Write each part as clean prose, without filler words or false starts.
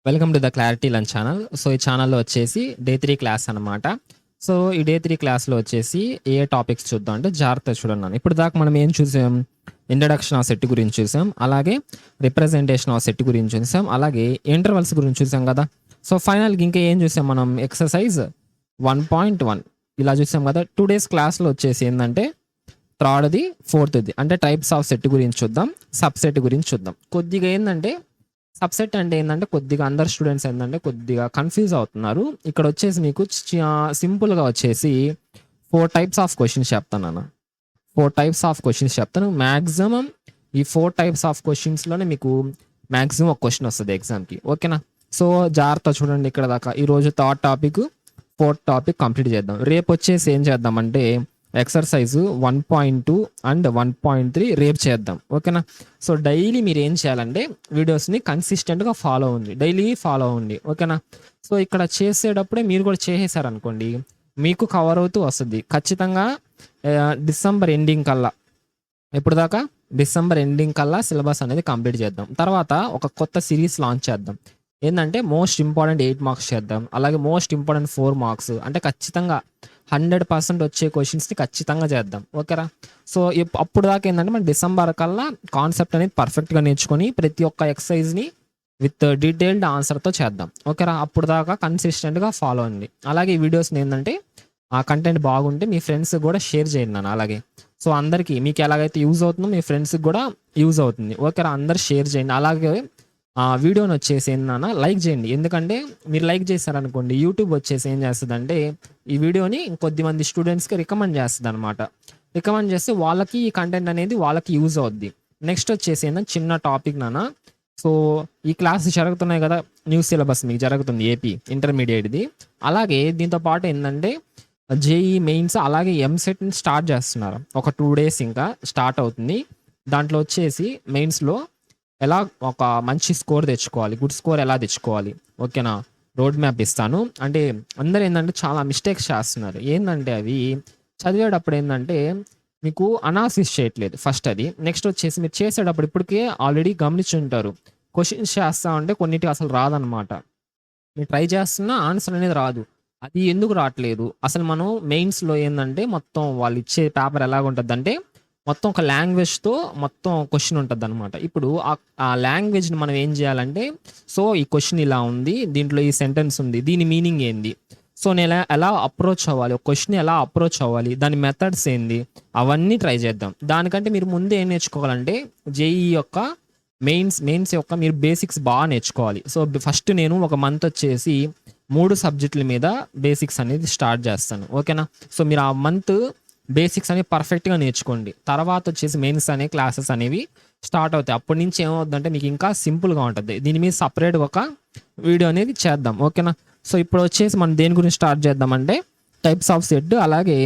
Welcome to the clarity lunch channel. So ఈ ఛానల్లో వచ్చేసి డే 3 క్లాస్ అనమాట. సో ఈ డే 3 క్లాస్లో వచ్చేసి ఏ టాపిక్స్ చూద్దాం అంటే జాగ్రత్త చూడండి. ఇప్పుడు దాకా మనం ఏం చూసాం? ఇంట్రడక్షన్ ఆఫ్ సెట్ గురించి చూసాం, అలాగే రిప్రజెంటేషన్ ఆఫ్ సెట్ గురించి చూసాం, అలాగే ఇంటర్వల్స్ గురించి చూసాం కదా. సో ఫైనల్గా ఇంకా ఏం చూసాం మనం? ఎక్సర్సైజ్ 1.1 ఇలా చూసాం కదా. 2 days క్లాస్లో వచ్చేసి ఏంటంటే థర్డ్ది ఫోర్త్ది అంటే టైప్స్ ఆఫ్ సెట్ గురించి చూద్దాం, సబ్సెట్ గురించి చూద్దాం. కొద్దిగా ఏంటంటే సబ్సెట్ అంటే ఏంటంటే కొద్దిగా అందరు స్టూడెంట్స్ ఏంటంటే కొద్దిగా కన్ఫ్యూజ్ అవుతున్నారు. ఇక్కడ వచ్చేసి మీకు సింపుల్గా వచ్చేసి 4 types ఆఫ్ క్వశ్చన్స్ చెప్తాను అన్న. 4 types ఆఫ్ క్వశ్చన్స్ చెప్తాను. మ్యాక్సిమం ఈ 4 types ఆఫ్ క్వశ్చన్స్లోనే మీకు మ్యాక్సిమం ఒక క్వశ్చన్ వస్తుంది ఎగ్జామ్కి, ఓకేనా? సో జాగ్రత్త చూడండి ఇక్కడ దాకా. ఈరోజు third topic, fourth topic complete చేద్దాం. రేపు వచ్చేసి ఏం చేద్దామంటే ఎక్సర్సైజ్ 1.2 అండ్ 1.3 రేపు చేద్దాం, ఓకేనా? సో డైలీ మీరు ఏం చేయాలంటే వీడియోస్ని కన్సిస్టెంట్గా ఫాలో అవ్వండి, డైలీ ఫాలో అవ్వండి, ఓకేనా? సో ఇక్కడ చేసేటప్పుడే మీరు కూడా చేసేసారనుకోండి మీకు కవర్ అవుతూ వస్తుంది ఖచ్చితంగా. డిసెంబర్ ఎండింగ్ కల్లా, ఇప్పుడు దాకా డిసెంబర్ ఎండింగ్ కల్లా సిలబస్ అనేది కంప్లీట్ చేద్దాం. తర్వాత ఒక కొత్త సిరీస్ లాంచ్ చేద్దాం. ఏంటంటే మోస్ట్ ఇంపార్టెంట్ 8 marks చేద్దాం, అలాగే మోస్ట్ ఇంపార్టెంట్ 4 marks అంటే ఖచ్చితంగా 100% వచ్చే క్వశ్చన్స్ని ఖచ్చితంగా చేద్దాం, ఓకేరా? సో అప్పుడు దాకా ఏంటంటే మన డిసెంబర్ కల్లా కాన్సెప్ట్ అనేది పర్ఫెక్ట్గా నేర్చుకొని ప్రతి ఒక్క ఎక్సర్సైజ్ని విత్ డీటెయిల్డ్ ఆన్సర్తో చేద్దాం, ఓకేరా? అప్పుడు దాకా కన్సిస్టెంట్గా ఫాలో అండి. అలాగే ఈ వీడియోస్ని ఏంటంటే ఆ కంటెంట్ బాగుంటే మీ ఫ్రెండ్స్ కూడా షేర్ చేయండి నన్ను. అలాగే సో అందరికీ మీకు ఎలాగైతే యూజ్ అవుతుందో మీ ఫ్రెండ్స్కి కూడా యూజ్ అవుతుంది, ఓకేరా? అందరు షేర్ చేయండి. అలాగే ఆ వీడియోని వచ్చేసి ఏంటన్నా లైక్ చేయండి, ఎందుకంటే మీరు లైక్ చేశారనుకోండి యూట్యూబ్ వచ్చేసి ఏం చేస్తుందంటే ఈ వీడియోని ఇంకొద్ది మంది స్టూడెంట్స్కి రికమెండ్ చేస్తుంది అనమాట. రికమెండ్ చేస్తే వాళ్ళకి ఈ కంటెంట్ అనేది వాళ్ళకి యూజ్ అవుద్ది. నెక్స్ట్ వచ్చేసి ఏంటంటే చిన్న టాపిక్ నాన్న. సో ఈ క్లాస్ జరుగుతున్నాయి కదా, న్యూ సిలబస్ మీకు జరుగుతుంది ఏపీ ఇంటర్మీడియట్ది. అలాగే దీంతో పాటు ఏంటంటే జేఈ మెయిన్స్ అలాగే ఎంసెట్ని స్టార్ట్ చేస్తున్నారు. ఒక 2 days ఇంకా స్టార్ట్ అవుతుంది. దాంట్లో వచ్చేసి మెయిన్స్లో ఎలా ఒక మంచి స్కోర్ తెచ్చుకోవాలి, గుడ్ స్కోర్ ఎలా తెచ్చుకోవాలి, ఓకేనా? రోడ్ మ్యాప్ ఇస్తాను. అంటే అందరూ ఏంటంటే చాలా మిస్టేక్స్ చేస్తున్నారు. ఏంటంటే అవి చదివేటప్పుడు ఏంటంటే మీకు అనాలిసిస్ చేయట్లేదు ఫస్ట్ అది. నెక్స్ట్ వచ్చేసి మీరు చేసేటప్పుడు ఇప్పటికే ఆల్రెడీ గమనించి ఉంటారు, క్వశ్చన్స్ చేస్తా ఉంటే కొన్నిటికి అసలు రాదనమాట. మీరు ట్రై చేస్తున్నా ఆన్సర్ అనేది రాదు. అది ఎందుకు రావట్లేదు? అసలు మనం మెయిన్స్లో ఏంటంటే మొత్తం వాళ్ళు ఇచ్చే పేపర్ ఎలాగుంటుంది అంటే మొత్తం ఒక లాంగ్వేజ్తో మొత్తం క్వశ్చన్ ఉంటుంది అనమాట. ఇప్పుడు ఆ లాంగ్వేజ్ని మనం ఏం చేయాలంటే, సో ఈ క్వశ్చన్ ఇలా ఉంది, దీంట్లో ఈ సెంటెన్స్ ఉంది, దీని మీనింగ్ ఏంది, సో నేను ఎలా అప్రోచ్ అవ్వాలి, ఒక క్వశ్చన్ ఎలా అప్రోచ్ అవ్వాలి, దాని మెథడ్స్ ఏంది, అవన్నీ ట్రై చేద్దాం. దానికంటే మీరు ముందే ఏం నేర్చుకోవాలంటే జేఈ యొక్క మెయిన్స్ యొక్క మీరు బేసిక్స్ బాగా నేర్చుకోవాలి. సో ఫస్ట్ నేను ఒక మంత్ వచ్చేసి 3 subjects మీద బేసిక్స్ అనేది స్టార్ట్ చేస్తాను, ఓకేనా? సో మీరు ఆ మంత్ బేసిక్స్ అనేవి పర్ఫెక్ట్గా నేర్చుకోండి. తర్వాత వచ్చేసి మెయిన్స్ అనే క్లాసెస్ అనేవి స్టార్ట్ అవుతాయి. అప్పటి నుంచి ఏమవుతుందంటే మీకు ఇంకా సింపుల్గా ఉంటుంది. దీని మీద సపరేట్గా ఒక వీడియో అనేది చేద్దాం, ఓకేనా? సో ఇప్పుడు వచ్చేసి మనం దేని గురించి స్టార్ట్ చేద్దామంటే టైప్స్ ఆఫ్ సెట్ అలాగే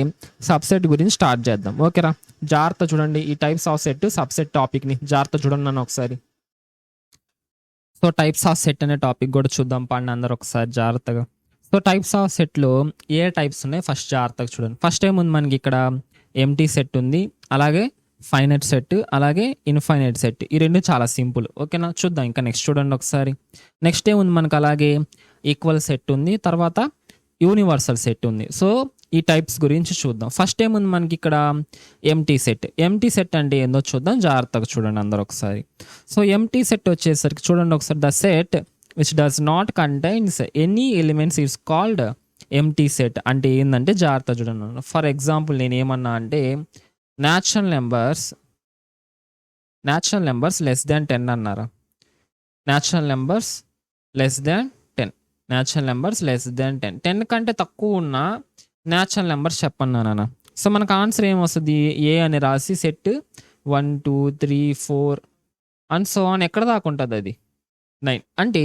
సబ్సెట్ గురించి స్టార్ట్ చేద్దాం, ఓకేనా? జాగ్రత్త చూడండి ఈ టైప్స్ ఆఫ్ సెట్ సబ్సెట్ టాపిక్ని జాగ్రత్త చూడండి నన్ను ఒకసారి. సో టైప్స్ ఆఫ్ సెట్ అనే టాపిక్ కూడా చూద్దాం పండి అందరు ఒకసారి జాగ్రత్తగా. సో టైప్స్ ఆఫ్ సెట్లో ఏ టైప్స్ ఉన్నాయి ఫస్ట్ జాగ్రత్తగా చూడండి. ఫస్ట్ ఏముంది మనకి ఇక్కడ ఎంటీ సెట్ ఉంది, అలాగే ఫైనైట్ సెట్, అలాగే ఇన్ఫైనైట్ సెట్. ఈ రెండు చాలా సింపుల్, ఓకేనా? చూద్దాం ఇంకా నెక్స్ట్ చూడండి ఒకసారి. నెక్స్ట్ ఏముంది మనకు అలాగే ఈక్వల్ సెట్ ఉంది, తర్వాత యూనివర్సల్ సెట్ ఉంది. సో ఈ టైప్స్ గురించి చూద్దాం. ఫస్ట్ ఏముంది మనకి ఇక్కడ ఎంటీ సెట్. ఎంటీ సెట్ అంటే ఏందో చూద్దాం, జాగ్రత్తగా చూడండి అందరు ఒకసారి. సో ఎంటీ సెట్ వచ్చేసరికి చూడండి ఒకసారి, the set which does not contains any elements is called empty set. అంటే ఏంటంటే జాగ్రత్త చూడండి. ఫర్ ఎగ్జాంపుల్ నేను ఏమన్నా అంటే న్యాచురల్ నెంబర్స్ లెస్ దాన్ 10 అన్నారు. న్యాచురల్ నెంబర్స్ లెస్ దాన్ 10 కంటే తక్కువ ఉన్న న్యాచురల్ నెంబర్స్ చెప్పన్నాను. సో మనకు ఆన్సర్ ఏమొస్తుంది? ఏ అని రాసి సెట్ 1 2 3 4 అండ్ సో అని ఎక్కడ దాకా ఉంటుంది? అది 9. అంటే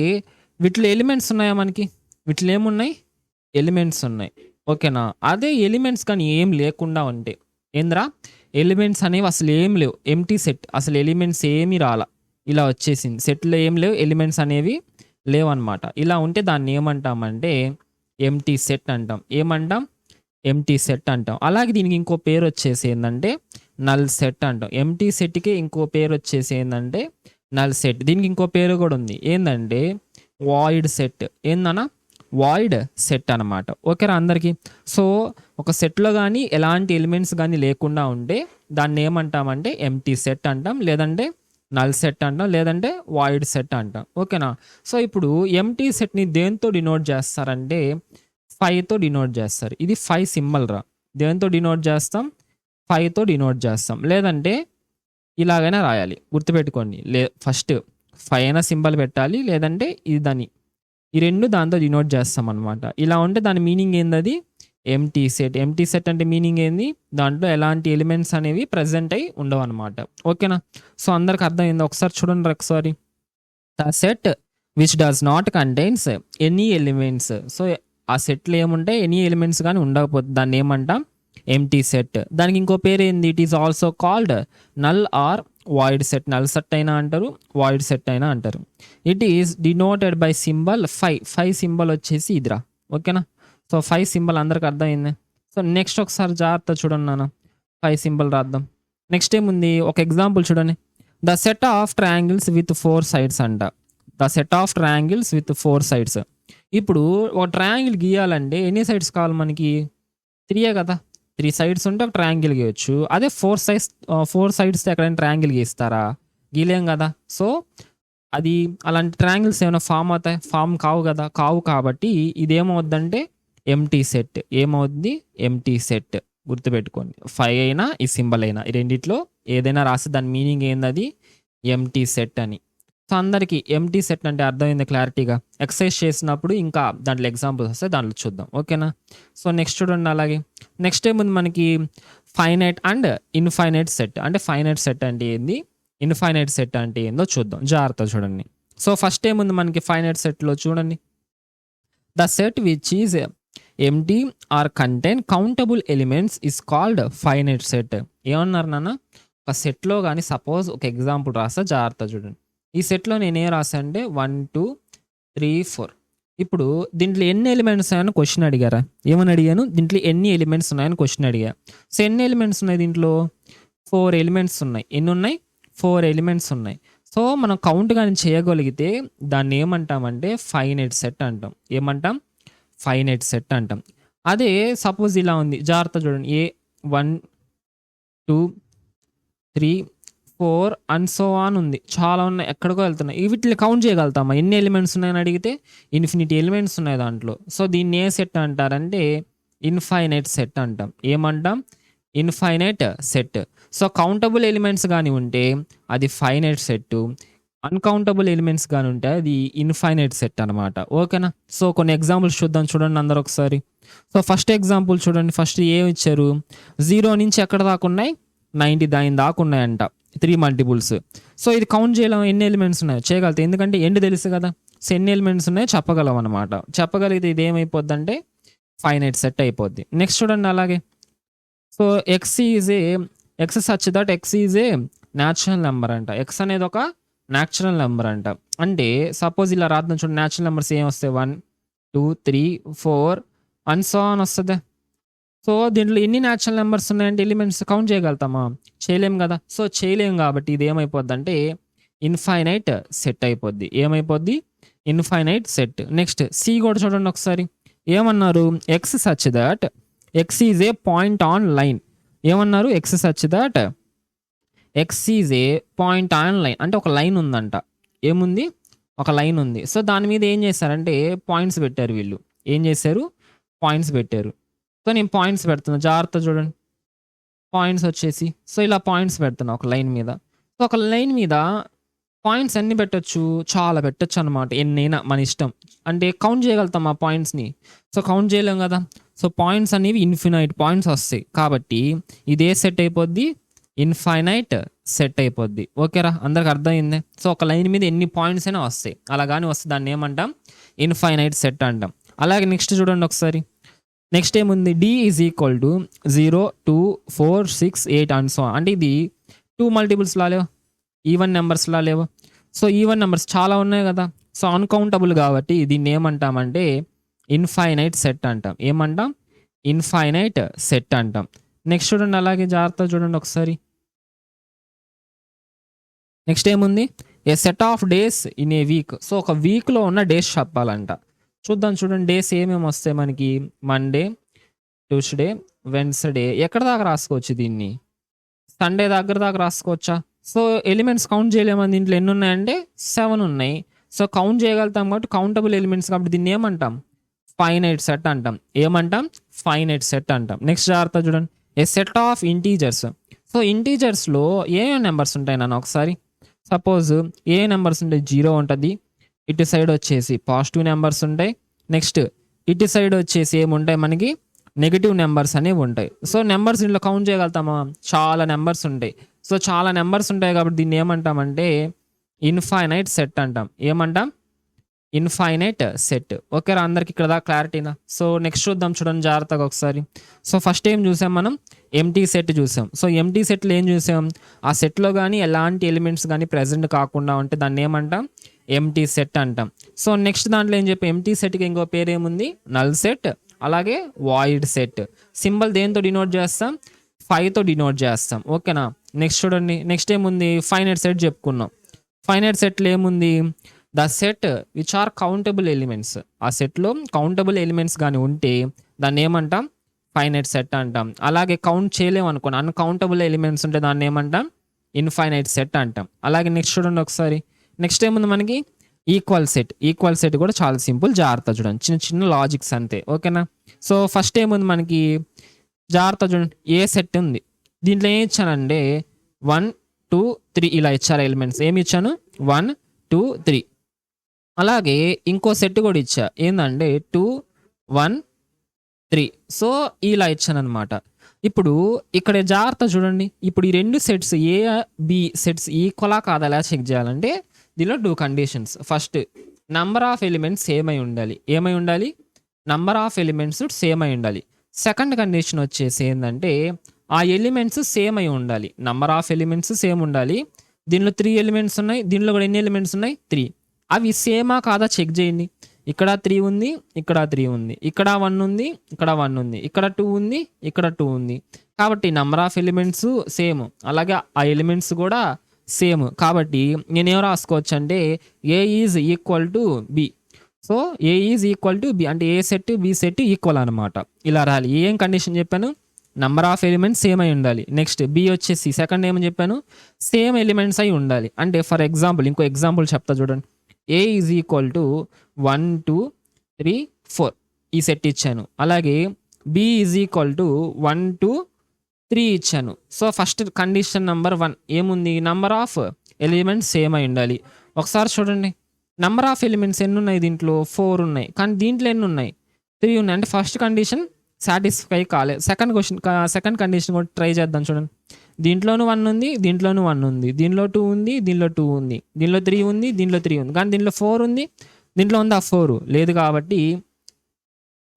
వీటిలో ఎలిమెంట్స్ ఉన్నాయా మనకి? వీటిలో ఏమున్నాయి? ఎలిమెంట్స్ ఉన్నాయి, ఓకేనా? అదే ఎలిమెంట్స్ కానీ ఏం లేకుండా ఉంటే ఏంద్రా ఎలిమెంట్స్ అనేవి అసలు ఏం లేవు, ఎంటీ సెట్, అసలు ఎలిమెంట్స్ ఏమీ రాలా, ఇలా వచ్చేసింది, సెట్లో ఏం లేవు, ఎలిమెంట్స్ అనేవి లేవన్నమాట. ఇలా ఉంటే దాన్ని ఏమంటామంటే ఎంటీ సెట్ అంటాం. ఏమంటాం? ఎంటీ సెట్ అంటాం. అలాగే దీనికి ఇంకో పేరు వచ్చేసి ఏంటంటే నల్ సెట్ అంటాం. ఎంటీ సెట్కి ఇంకో పేరు వచ్చేసి ఏంటంటే నల్ సెట్. దీనికి ఇంకో పేరు కూడా ఉంది, ఏంటంటే వాయిడ్ సెట్ ఏందన్నా వాయిడ్ సెట్ అనమాట. ఓకేరా అందరికీ. సో ఒక సెట్లో కానీ ఎలాంటి ఎలిమెంట్స్ కానీ లేకుండా ఉంటే దాన్ని ఏమంటామంటే ఎంటీ సెట్ అంటాం, లేదంటే నల్ సెట్ అంటాం, లేదంటే వాయిడ్ సెట్ అంటాం. ఓకేనా. సో ఇప్పుడు ఎంటీ సెట్ని దేంతో డినోట్ చేస్తారంటే 5తో డినోట్ చేస్తారు. ఇది 5 సింబల్ రా. దేంతో డినోట్ చేస్తాం? 5తో డినోట్ చేస్తాం, లేదంటే ఇలాగైనా రాయాలి, గుర్తుపెట్టుకోండి. ఫస్ట్ 5 అయినా సింబల్ పెట్టాలి, లేదంటే ఇది దాన్ని ఈ రెండు దాంతో డినోట్ చేస్తాం అనమాట. ఇలా ఉంటే దాని మీనింగ్ ఏంది? అది ఎంటీ సెట్. ఎంటీ సెట్ అంటే మీనింగ్ ఏంది? దాంట్లో ఎలాంటి ఎలిమెంట్స్ అనేవి ప్రజెంట్ అయి ఉండవు అనమాట. ఓకేనా. సో అందరికి అర్థమైంది. ఒకసారి చూడండి ఒకసారి. The set which does not contains any elements. So ఆ సెట్లో ఏముంటాయి? ఎనీ ఎలిమెంట్స్ కానీ ఉండకపోతే దాన్ని ఏమంటాం? Empty set. దానికి ఇంకో పేరు ఏంది? It is also called null or void set. Null set అయినా అంటారు, వాయిడ్ సెట్ అయినా అంటారు. It is denoted by symbol 5. 5 symbol వచ్చేసి ఇదిరా. ఓకేనా. సో 5 సింబల్ అందరికి అర్థమైంది. సో నెక్స్ట్ ఒకసారి జాగ్రత్త చూడండి నాన్న, 5 సింబల్ రాద్దాం. నెక్స్ట్ ఏముంది? ఒక ఎగ్జాంపుల్ చూడండి. The set of triangles with 4 sides అంట. The set of triangles with 4 sides. ఇప్పుడు ఒక ట్రయాంగిల్ గీయాలంటే ఎన్ని సైడ్స్ కావాలి మనకి? 3 కదా. 3 సైడ్స్ ఉంటే ఒక ట్రయాంగిల్ గీయొచ్చు. అదే 4 సైడ్స్ ఎక్కడైనా ట్రయాంగిల్ గీస్తారా? గీలేం కదా. సో అది అలాంటి ట్రయాంగిల్స్ ఏమైనా ఫామ్ అవుతాయి? ఫామ్ కావు కదా. కావు కాబట్టి ఇదేమవుద్దంటే ఎంటీ సెట్. ఏమవుద్ది? Empty set. గుర్తుపెట్టుకోండి. 5 అయినా ఈ సింబల్ అయినా ఈ రెండిట్లో ఏదైనా రాసి దాని మీనింగ్ ఏంది? అది ఎంటీ సెట్ అని. సో అందరికీ ఎంటీ సెట్ అంటే అర్థమైంది క్లారిటీగా. ఎక్సర్సైజ్ చేసినప్పుడు ఇంకా దాంట్లో ఎగ్జాంపుల్స్ వస్తే దాంట్లో చూద్దాం. ఓకేనా. సో నెక్స్ట్ చూడండి. అలాగే నెక్స్ట్ ఏముంది మనకి? Finite and infinite set. అంటే ఫైనైట్ సెట్ అంటే ఏంది, ఇన్ఫైనైట్ సెట్ అంటే ఏందో చూద్దాం. జాగ్రత్త చూడండి. సో ఫస్ట్ ఏముంది మనకి ఫైనైట్ సెట్లో? చూడండి. The set which is empty are contain countable elements is called finite set. ఏమన్నారు నాన్న? ఒక సెట్లో కానీ సపోజ్ ఒక ఎగ్జాంపుల్ రాస్తా, జాగ్రత్త చూడండి. ఈ సెట్లో నేనేం రాసా అంటే 1 2 3 4. ఇప్పుడు దీంట్లో ఎన్ని ఎలిమెంట్స్ ఉన్నాయని క్వశ్చన్ అడిగారా? ఏమని అడిగాను? దీంట్లో ఎన్ని ఎలిమెంట్స్ ఉన్నాయని క్వశ్చన్ అడిగా. సో ఎన్ని ఎలిమెంట్స్ ఉన్నాయి దీంట్లో? 4 ఎలిమెంట్స్ ఉన్నాయి. ఎన్ని ఉన్నాయి? 4 ఎలిమెంట్స్ ఉన్నాయి. సో మనం కౌంట్ కానీ చేయగలిగితే దాన్ని ఏమంటామంటే ఫైనైట్ సెట్ అంటాం. ఏమంటాం? ఫైనైట్ సెట్ అంటాం. అదే సపోజ్ ఇలా ఉంది, జాగ్రత్త చూడండి. 1 2 3 4 అండ్ సో ఆన్ ఉంది. చాలా ఉన్నాయి, ఎక్కడికో వెళ్తున్నాయి. వీటిని కౌంట్ చేయగలుగుతామా? ఎన్ని ఎలిమెంట్స్ ఉన్నాయని అడిగితే ఇన్ఫినిటీ ఎలిమెంట్స్ ఉన్నాయి దాంట్లో. సో దీన్ని ఏ సెట్ అంటారంటే ఇన్ఫైనైట్ సెట్ అంటాం. ఏమంటాం? Infinite set. So countable elements కానీ ఉంటే అది ఫైనైట్ సెట్, అన్కౌంటబుల్ ఎలిమెంట్స్ కానీ ఉంటే అది ఇన్ఫైనైట్ సెట్ అనమాట. ఓకేనా. సో కొన్ని ఎగ్జాంపుల్స్ చూద్దాం. చూడండి అందరూ ఒకసారి. సో ఫస్ట్ ఎగ్జాంపుల్ చూడండి. ఫస్ట్ ఏమి ఇచ్చారు? 0 నుంచి ఎక్కడ దాకా ఉన్నాయి? 99 దాకా ఉన్నాయంట. 3 మల్టిపుల్స్. సో ఇది కౌంట్ చేయలేం ఎన్ని ఎలిమెంట్స్ ఉన్నాయో. చేయగలుగుతాయి, ఎందుకంటే ఎండ్ తెలుసు కదా. సో ఎన్ని ఎలిమెంట్స్ ఉన్నాయో చెప్పగలం అనమాట. చెప్పగలిగితే ఇది ఏమైపోద్ది అంటే ఫైనైట్ సెట్ అయిపోద్ది. నెక్స్ట్ చూడండి. అలాగే so X such that x is a natural number అంట. ఎక్స్ అనేది ఒక న్యాచురల్ నెంబర్ అంట. అంటే సపోజ్ ఇలా రాద్దాం చూడండి. న్యాచురల్ నెంబర్స్ ఏం వస్తాయి? 1 2 3 4 అండ్ సో ఆన్ వస్తుంది. సో దీంట్లో ఎన్ని న్యాచురల్ నెంబర్స్ ఉన్నాయంటే ఎలిమెంట్స్ కౌంట్ చేయగలుగుతామా? చేయలేం కదా. సో చేయలేం కాబట్టి ఇది ఏమైపోద్ది అంటే ఇన్ఫైనైట్ సెట్ అయిపోద్ది. ఏమైపోద్ది? Infinite set. నెక్స్ట్ సి కూడా చూడండి ఒకసారి. ఏమన్నారు? X such that x is a point on line. ఏమన్నారు? X such that x is a point on line. అంటే ఒక లైన్ ఉందంట. ఏముంది? ఒక లైన్ ఉంది. సో దాని మీద ఏం చేశారంటే పాయింట్స్ పెట్టారు. వీళ్ళు ఏం చేశారు? పాయింట్స్ పెట్టారు. సో నేను పాయింట్స్ పెడుతున్నా, జాగ్రత్త చూడండి. పాయింట్స్ వచ్చేసి సో ఇలా పాయింట్స్ పెడుతున్నా ఒక లైన్ మీద. సో ఒక లైన్ మీద పాయింట్స్ ఎన్ని పెట్టచ్చు? చాలా పెట్టచ్చు అనమాట. ఎన్నైనా మన ఇష్టం. అంటే కౌంట్ చేయగలుగుతాం ఆ పాయింట్స్ని. సో కౌంట్ చేయలేం కదా. సో పాయింట్స్ అనేవి ఇన్ఫినైట్ పాయింట్స్ వస్తాయి. కాబట్టి ఇదే సెట్ అయిపోద్ది, ఇన్ఫైనైట్ సెట్ అయిపోద్ది. ఓకేరా, అందరికి అర్థమైంది. సో ఒక లైన్ మీద ఎన్ని పాయింట్స్ అయినా వస్తాయి. అలా కానీ వస్తే దాన్ని ఏమంటాం? ఇన్ఫైనైట్ సెట్ అంటాం. అలాగే నెక్స్ట్ చూడండి ఒకసారి. నెక్స్ట్ ఏముంది? D is equal to 0 2 4 6 8 and so. అంటే ఇది 2 మల్టిపుల్స్ లా లేవు, ఈవెన్ నెంబర్స్ లా లేవు. సో ఈవెన్ నెంబర్స్ చాలా ఉన్నాయి కదా. సో అన్కౌంటబుల్ కాబట్టి దీన్ని ఏమంటామంటే ఇన్ఫైనైట్ సెట్ అంటాం. ఏమంటాం? ఇన్ఫైనైట్ సెట్ అంటాం. నెక్స్ట్ చూడండి. అలాగే జాగ్రత్త చూడండి ఒకసారి. నెక్స్ట్ ఏముంది, a set of days in a week. So ఒక వీక్లో ఉన్న డేస్ చెప్పాలంట. చూద్దాం చూడండి, డేస్ ఏమేమి వస్తాయి మనకి. Monday, Tuesday, Wednesday. ఎక్కడ దాకా రాసుకోవచ్చు దీన్ని, సండే దాకా రాసుకోవచ్చా? సో ఎలిమెంట్స్ కౌంట్ చేయలేము, దీంట్లో ఎన్ని ఉన్నాయంటే 7 ఉన్నాయి. సో కౌంట్ చేయగలుగుతాం కాబట్టి కౌంటబుల్ ఎలిమెంట్స్ కాబట్టి దీన్ని ఏమంటాం, ఫైనైట్ సెట్ అంటాం. ఏమంటాం, ఫైనైట్ సెట్ అంటాం. నెక్స్ట్ జాగ్రత్త చూడండి, a set of integers. So ఇంటీజర్స్లో ఏ నెంబర్స్ ఉంటాయి నన్ను ఒకసారి, సపోజ్ ఏ నెంబర్స్ ఉంటాయి, 0 ఉంటుంది. ఇటు సైడ్ వచ్చేసి పాజిటివ్ నెంబర్స్ ఉంటాయి. నెక్స్ట్ ఇటు సైడ్ వచ్చేసి ఏముంటాయి మనకి, నెగిటివ్ నెంబర్స్ అనేవి ఉంటాయి. సో నెంబర్స్ దీంట్లో కౌంట్ చేయగలుగుతామా, చాలా నెంబర్స్ ఉంటాయి. సో చాలా నెంబర్స్ ఉంటాయి కాబట్టి దీన్ని ఏమంటామంటే ఇన్ఫైనైట్ సెట్ అంటాం. ఏమంటాం, ఇన్ఫైనైట్ సెట్. ఓకేరా, అందరికి ఇక్కడ దాకా క్లారిటీనా? సో నెక్స్ట్ చూద్దాం చూడండి జాగ్రత్తగా ఒకసారి. సో ఫస్ట్ ఏం చూసాం మనం, ఎంటీ సెట్ చూసాం. సో ఎంటీ సెట్లో ఏం చూసాం, ఆ సెట్లో కానీ ఎలాంటి ఎలిమెంట్స్ కానీ ప్రెజెంట్ కాకుండా ఉంటే దాన్ని ఏమంటాం, ఎంటీ సెట్ అంటాం. సో నెక్స్ట్ దాంట్లో ఏం చెప్పి, ఎంటీ సెట్కి ఇంకో పేరు ఏముంది, నల్ సెట్, అలాగే వాయిడ్ సెట్. సింబల్ దేంతో డినోట్ చేస్తాం, 5తో డినోట్ చేస్తాం. ఓకేనా, నెక్స్ట్ చూడండి, నెక్స్ట్ ఏముంది, ఫైనైట్ సెట్ చెప్పుకున్నాం. ఫైనైట్ సెట్లో ఏముంది, the set which are countable elements. ఆ సెట్లో కౌంటబుల్ ఎలిమెంట్స్ కానీ ఉంటే దాన్ని ఏమంటాం, ఫైనైట్ సెట్ అంటాం. అలాగే కౌంట్ చేయలేము అనుకోండి, అన్కౌంటబుల్ ఎలిమెంట్స్ ఉంటే దాన్ని ఏమంటాం, ఇన్ఫైనైట్ సెట్ అంటాం. అలాగే నెక్స్ట్ చూడండి ఒకసారి, నెక్స్ట్ ఏముంది మనకి, ఈక్వల్ సెట్. ఈక్వల్ సెట్ కూడా చాలా సింపుల్, జాగ్రత్త చూడండి, చిన్న చిన్న లాజిక్స్ అంతే. ఓకేనా, సో ఫస్ట్ ఏముంది మనకి, జాగ్రత్త చూడండి, ఏ సెట్ ఉంది. దీంట్లో ఏం ఇచ్చానంటే 1 2 3 ఇలా ఇచ్చారు ఎలిమెంట్స్. ఏమి ఇచ్చాను, 1 2 3. అలాగే ఇంకో సెట్ కూడా ఇచ్చా, ఏంటంటే 2 1 3. సో ఇలా ఇచ్చాను అనమాట. ఇప్పుడు ఇక్కడ జాగ్రత్త చూడండి, ఇప్పుడు ఈ రెండు సెట్స్ ఏ బి సెట్స్ ఈక్వలా కాదా ఎలా చెక్ చేయాలంటే దీనిలో 2 conditions. First, number of elements same అయి ఉండాలి. ఏమై ఉండాలి, నంబర్ ఆఫ్ ఎలిమెంట్స్ సేమ్ అయి ఉండాలి. సెకండ్ కండిషన్ వచ్చేసి ఏంటంటే ఆ ఎలిమెంట్స్ సేమ్ అయి ఉండాలి. నంబర్ ఆఫ్ ఎలిమెంట్స్ సేమ్ ఉండాలి. దీనిలో 3 ఎలిమెంట్స్ ఉన్నాయి, దీనిలో కూడా ఎన్ని ఎలిమెంట్స్ ఉన్నాయి, 3. అవి సేమా కాదా చెక్ చేయండి. ఇక్కడ 3 ఉంది, ఇక్కడ 3 ఉంది, ఇక్కడ 1 ఉంది, ఇక్కడ 1 ఉంది, ఇక్కడ 2 ఉంది, ఇక్కడ 2 ఉంది. కాబట్టి నంబర్ ఆఫ్ ఎలిమెంట్స్ సేమ్, అలాగే ఆ ఎలిమెంట్స్ కూడా సేమ్. కాబట్టి నేనేం రాసుకోవచ్చు అంటే A is equal to B. So A is equal to B అంటే A set B set equal అనమాట. ఇలా రాయాలి. ఏం కండిషన్ చెప్పాను, నంబర్ ఆఫ్ ఎలిమెంట్స్ సేమ్ అయి ఉండాలి. నెక్స్ట్ బి వచ్చేసి సెకండ్ ఏమని చెప్పాను, సేమ్ ఎలిమెంట్స్ అయి ఉండాలి. అంటే ఫర్ ఎగ్జాంపుల్ ఇంకో ఎగ్జాంపుల్ చెప్తా చూడండి, ఏ ఈజ్ ఈక్వల్ టు 1 2 3 4 ఈ సెట్ ఇచ్చాను. అలాగే బి ఈజ్ ఈక్వల్ టు 1 2 3 ఇచ్చాను. సో ఫస్ట్ కండిషన్ నెంబర్ 1 ఏముంది, నంబర్ ఆఫ్ ఎలిమెంట్స్ సేమ్ అయి ఉండాలి. ఒకసారి చూడండి, నంబర్ ఆఫ్ ఎలిమెంట్స్ ఎన్ని ఉన్నాయి, దీంట్లో 4 ఉన్నాయి, కానీ దీంట్లో ఎన్ని ఉన్నాయి, 3 ఉన్నాయి. అంటే ఫస్ట్ కండిషన్ సాటిస్ఫై కాలేదు. సెకండ్ కండిషన్ కూడా ట్రై చేద్దాం చూడండి. దీంట్లోనూ 1 ఉంది, దీంట్లోనూ 1 ఉంది, దీనిలో 2 ఉంది, దీనిలో 2 ఉంది, దీనిలో 3 ఉంది, దీనిలో 3 ఉంది, కానీ దీనిలో 4 ఉంది, దీంట్లో ఉంది ఆ 4 లేదు. కాబట్టి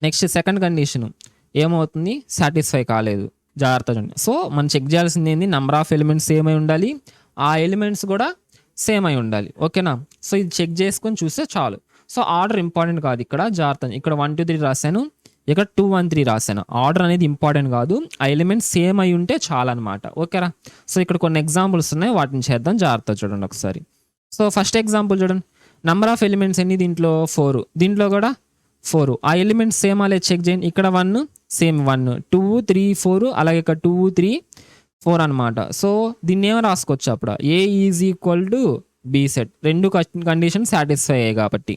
నెక్స్ట్ సెకండ్ కండిషన్ ఏమవుతుంది, సాటిస్ఫై కాలేదు. జాగ్రత్త చూడండి. సో మనం చెక్ చేయాల్సింది ఏంది, నంబర్ ఆఫ్ ఎలిమెంట్స్ సేమ్ అయి ఉండాలి, ఆ ఎలిమెంట్స్ కూడా సేమ్ అయి ఉండాలి. ఓకేనా, సో ఇది చెక్ చేసుకొని చూస్తే చాలు. సో ఆర్డర్ ఇంపార్టెంట్ కాదు ఇక్కడ, జాగ్రత్త. ఇక్కడ 1 2 3 రాశాను, ఇక్కడ 2 1 3 రాశాను. ఆర్డర్ అనేది ఇంపార్టెంట్ కాదు, ఆ ఎలిమెంట్స్ సేమ్ అయి ఉంటే చాలన్నమాట. ఓకేరా, సో ఇక్కడ కొన్ని ఎగ్జాంపుల్స్ ఉన్నాయి, వాటిని చేద్దాం. జాగ్రత్త చూడండి ఒకసారి. సో ఫస్ట్ ఎగ్జాంపుల్ చూడండి, నంబర్ ఆఫ్ ఎలిమెంట్స్ ఎన్ని, దీంట్లో 4, దీంట్లో కూడా 4. ఆ ఎలిమెంట్స్ సేమ్ అలే చెక్ చేయండి. ఇక్కడ 1 సేమ్ 1 2 3 4, అలాగే ఇక్కడ 2 3 4 అనమాట. సో దీన్ని ఏమో రాసుకోవచ్చు అప్పుడు, A is equal to B set. రెండు కండిషన్ సాటిస్ఫై అయ్యాయి కాబట్టి.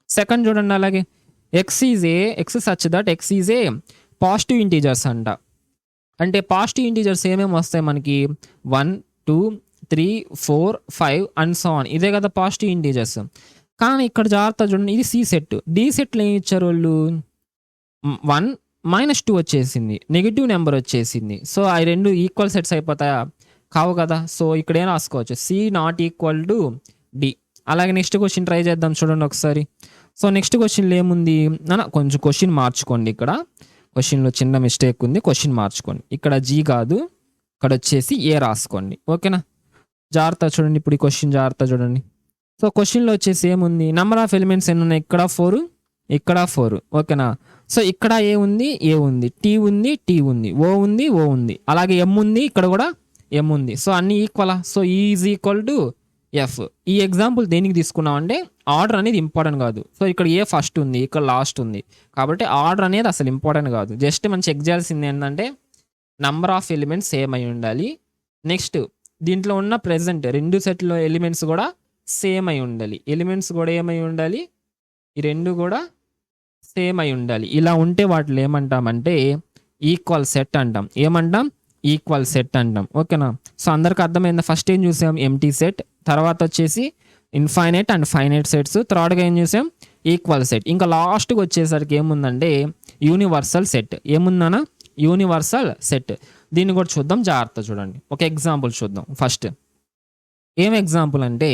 సెకండ్ చూడండి, అలాగే x such that x is a positive integers అంట. అంటే పాజిటివ్ ఇంటీజర్స్ ఏమేమి వస్తాయి మనకి, 1 2 3 4 5 అండ్ సో ఆన్. ఇదే కదా పాజిటివ్ ఇంటీజర్స్. కానీ ఇక్కడ జాగ్రత్త చూడండి, ఇది సి సెట్. డి సెట్లో ఏమి ఇచ్చారు వాళ్ళు, 1 -2 వచ్చేసింది, నెగిటివ్ నెంబర్ వచ్చేసింది. సో ఆ రెండు ఈక్వల్ సెట్స్ అయిపోతాయా, కావు కదా. సో ఇక్కడ ఏం రాసుకోవచ్చు, C not equal to D. అలాగే నెక్స్ట్ క్వశ్చన్ ట్రై చేద్దాం చూడండి ఒకసారి. సో నెక్స్ట్ క్వశ్చన్లో ఏముంది, కొంచెం క్వశ్చన్ మార్చుకోండి. ఇక్కడ క్వశ్చన్లో చిన్న మిస్టేక్ ఉంది, క్వశ్చన్ మార్చుకోండి. ఇక్కడ జీ కాదు, ఇక్కడ వచ్చేసి ఏ రాసుకోండి. ఓకేనా, జాగ్రత్త చూడండి. ఇప్పుడు ఈ క్వశ్చన్ జాగ్రత్త చూడండి. సో క్వశ్చన్లో వచ్చేసి ఏముంది, నెంబర్ ఆఫ్ ఎలిమెంట్స్ ఎన్ని ఉన్నాయి, ఇక్కడ 4, ఇక్కడ 4. ఓకేనా, సో ఇక్కడ ఏ ఉంది, ఏ ఉంది, టీ ఉంది, టీ ఉంది, ఓ ఉంది, ఓ ఉంది, అలాగే ఎం ఉంది, ఇక్కడ కూడా ఎం ఉంది. సో అన్ని ఈక్వలా. సో ఈ ఈజ్ ఈక్వల్ టు ఎఫ్. ఈ ఎగ్జాంపుల్ దేనికి తీసుకున్నాం అంటే ఆర్డర్ అనేది ఇంపార్టెంట్ కాదు. సో ఇక్కడ ఏ ఫస్ట్ ఉంది, ఇక్కడ లాస్ట్ ఉంది, కాబట్టి ఆర్డర్ అనేది అసలు ఇంపార్టెంట్ కాదు. జస్ట్ మనం చెక్ చేయాల్సింది ఏంటంటే నంబర్ ఆఫ్ ఎలిమెంట్స్ సేమ్ అయి ఉండాలి. నెక్స్ట్ దీంట్లో ఉన్న ప్రెజెంట్ 2 సెట్లో ఎలిమెంట్స్ కూడా సేమ్ అయి ఉండాలి. ఎలిమెంట్స్ కూడా ఏమై ఉండాలి, ఈ 2 కూడా సేమ్ అయి ఉండాలి. ఇలా ఉంటే వాటిని ఏమంటామంటే ఈక్వల్ సెట్ అంటాం. ఏమంటాం? ఈక్వల్ సెట్ అంటాం. ఓకేనా? సో అందరికి అర్థమైందా? ఫస్ట్ ఏం చూసాం? ఎంటీ సెట్, తర్వాత వచ్చేసి ఇన్ఫైనైట్ అండ్ ఫైనైట్ సెట్స్, థర్డ్గా ఏం చూసాం? Equal set. ఇంకా లాస్ట్కి వచ్చేసరికి ఏముందంటే యూనివర్సల్ సెట్. ఏముందనా? Universal set. దీన్ని కూడా చూద్దాం, జాగ్రత్త చూడండి. ఒక ఎగ్జాంపుల్ చూద్దాం. ఫస్ట్ ఏం ఎగ్జాంపుల్ అంటే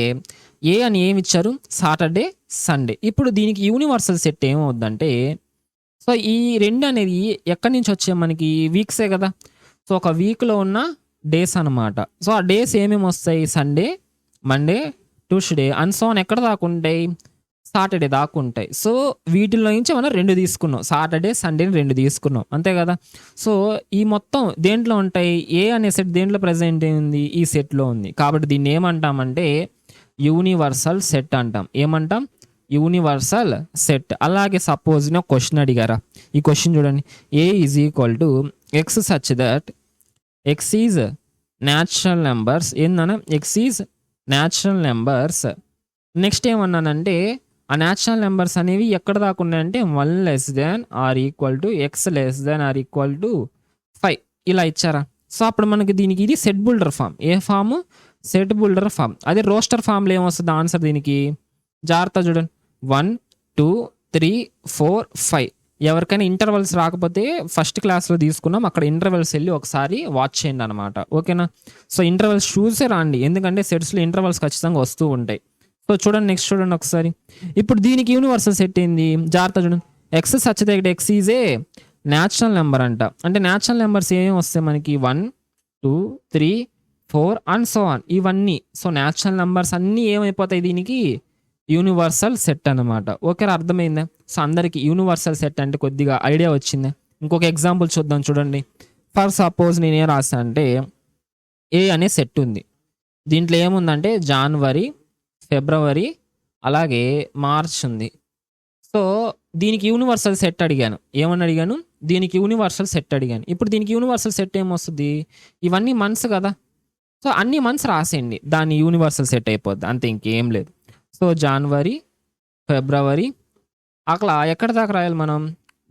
ఏ అని ఏమి ఇచ్చారు? Saturday, Sunday. ఇప్పుడు దీనికి యూనివర్సల్ సెట్ ఏమవుద్దంటే, సో ఈ 2 అనేది ఎక్కడి నుంచి వచ్చాయి? మనకి వీక్సే కదా. సో ఒక వీక్లో ఉన్న డేస్ అనమాట. సో ఆ డేస్ ఏమేమి వస్తాయి? Sunday, Monday, Tuesday and so ఎక్కడ దాకా ఉంటాయి? సాటర్డే దాకా ఉంటాయి. సో వీటిల్లో నుంచి మనం 2 తీసుకున్నాం. సాటర్డే, సండేని 2 తీసుకున్నాం, అంతే కదా. సో ఈ మొత్తం దేంట్లో ఉంటాయి? ఏ అనే సెట్ దేంట్లో ప్రజెంట్ ఉంది? ఈ సెట్లో ఉంది. కాబట్టి దీన్ని ఏమంటామంటే యూనివర్సల్ సెట్ అంటాం. ఏమంటాం? Universal set. అలాగే సపోజ్ నేను క్వశ్చన్ అడిగారా, ఈ క్వశ్చన్ చూడండి. A is equal to x such that x is natural numbers. ఏందన్నా? X is natural numbers. Next ఏమన్నానంటే ఆ న్యాచురల్ నెంబర్స్ అనేవి ఎక్కడ దాకా ఉన్నాయంటే 1 less than or equal to x less than or equal to 5 ఇలా ఇచ్చారా. సో అప్పుడు మనకి దీనికి ఇది సెట్ బుల్డర్ ఫామ్. ఏ ఫామ్? Set builder form. అదే రోస్టర్ ఫామ్లో ఏమొస్తుంది ఆన్సర్ దీనికి? జాగ్రత్త చూడండి. 1 2 3 4 5. ఎవరికైనా ఇంటర్వెల్స్ రాకపోతే ఫస్ట్ క్లాస్లో తీసుకున్నాం, అక్కడ ఇంటర్వెల్స్ వెళ్ళి ఒకసారి వాచ్ చేయండి అనమాట. ఓకేనా? సో ఇంటర్వెల్స్ చూసే రాండి, ఎందుకంటే సెట్స్లో ఇంటర్వెల్స్ ఖచ్చితంగా వస్తూ ఉంటాయి. సో చూడండి, నెక్స్ట్ చూడండి ఒకసారి. ఇప్పుడు దీనికి యూనివర్సల్ సెట్ ఏంది? జాగ్రత్త చూడండి. X such that x is a natural number అంట. అంటే న్యాచురల్ నెంబర్స్ ఏమేమి వస్తాయి మనకి? 1 2 3 4 అండ్ సో ఆన్, ఇవన్నీ. సో న్యాచురల్ నెంబర్స్ అన్నీ ఏమైపోతాయి? దీనికి యూనివర్సల్ సెట్ అనమాట. ఓకేనా? అర్థమైందా? సో అందరికి యూనివర్సల్ సెట్ అంటే కొద్దిగా ఐడియా వచ్చిందా? ఇంకొక ఎగ్జాంపుల్ చూద్దాం చూడండి. ఫర్ సపోజ్ నేనేం రాసా అంటే ఏ అనే సెట్ ఉంది. దీంట్లో ఏముందంటే జనవరి, ఫిబ్రవరి, అలాగే మార్చ్ ఉంది. సో దీనికి యూనివర్సల్ సెట్ అడిగాను. ఏమని అడిగాను? దీనికి యూనివర్సల్ సెట్ అడిగాను. ఇప్పుడు దీనికి యూనివర్సల్ సెట్ ఏమొస్తుంది? ఇవన్నీ మంత్స్ కదా. సో అన్ని మంత్స్ రాసేయండి, దాని యూనివర్సల్ సెట్ అయిపోద్ది, అంతే, ఇంకేం లేదు. సో జనవరి, ఫిబ్రవరి, అట్లా ఎక్కడ దాకా రాయాలి మనం?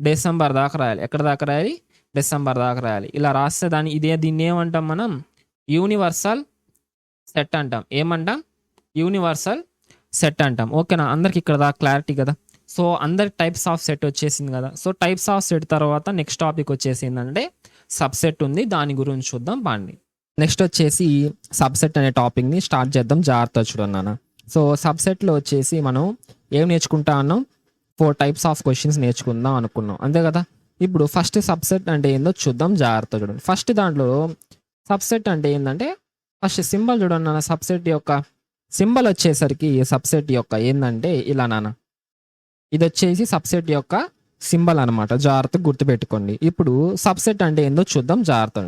డిసెంబర్ దాకా రాయాలి. ఎక్కడ దాకా రాయాలి? డిసెంబర్ దాకా రాయాలి. ఇలా రాస్తే దీన్ని ఏమంటాం మనం? యూనివర్సల్ సెట్ అంటాం. ఏమంటాం? యూనివర్సల్ సెట్ అంటాం. ఓకేనా? అందరికి ఇక్కడ దాకా క్లారిటీ కదా. సో అందరికి టైప్స్ ఆఫ్ సెట్ వచ్చేసింది కదా. సో టైప్స్ ఆఫ్ సెట్ తర్వాత నెక్స్ట్ టాపిక్ వచ్చేసిందంటే సబ్సెట్ ఉంది, దాని గురించి చూద్దాం బాండి. నెక్స్ట్ వచ్చేసి సబ్సెట్ అనే టాపిక్ని స్టార్ట్ చేద్దాం, జాగ్రత్త చూడన్నాను. సో సబ్సెట్లో వచ్చేసి మనం ఏం నేర్చుకుంటా అన్నాం? 4 types ఆఫ్ క్వశ్చన్స్ నేర్చుకుందాం అనుకున్నాం, అంతే కదా. ఇప్పుడు ఫస్ట్ సబ్సెట్ అంటే ఏందో చూద్దాం, జాగ్రత్త చూడండి. ఫస్ట్ దాంట్లో సబ్సెట్ అంటే ఏంటంటే ఫస్ట్ సింబల్ చూడండి నాన్న. సబ్సెట్ యొక్క సింబల్ వచ్చేసరికి సబ్సెట్ యొక్క ఏంటంటే ఇలా నాన్న, ఇది వచ్చేసి సబ్సెట్ యొక్క సింబల్ అనమాట, జాగ్రత్తగా గుర్తుపెట్టుకోండి. ఇప్పుడు సబ్సెట్ అంటే ఏందో చూద్దాం, జాగ్రత్త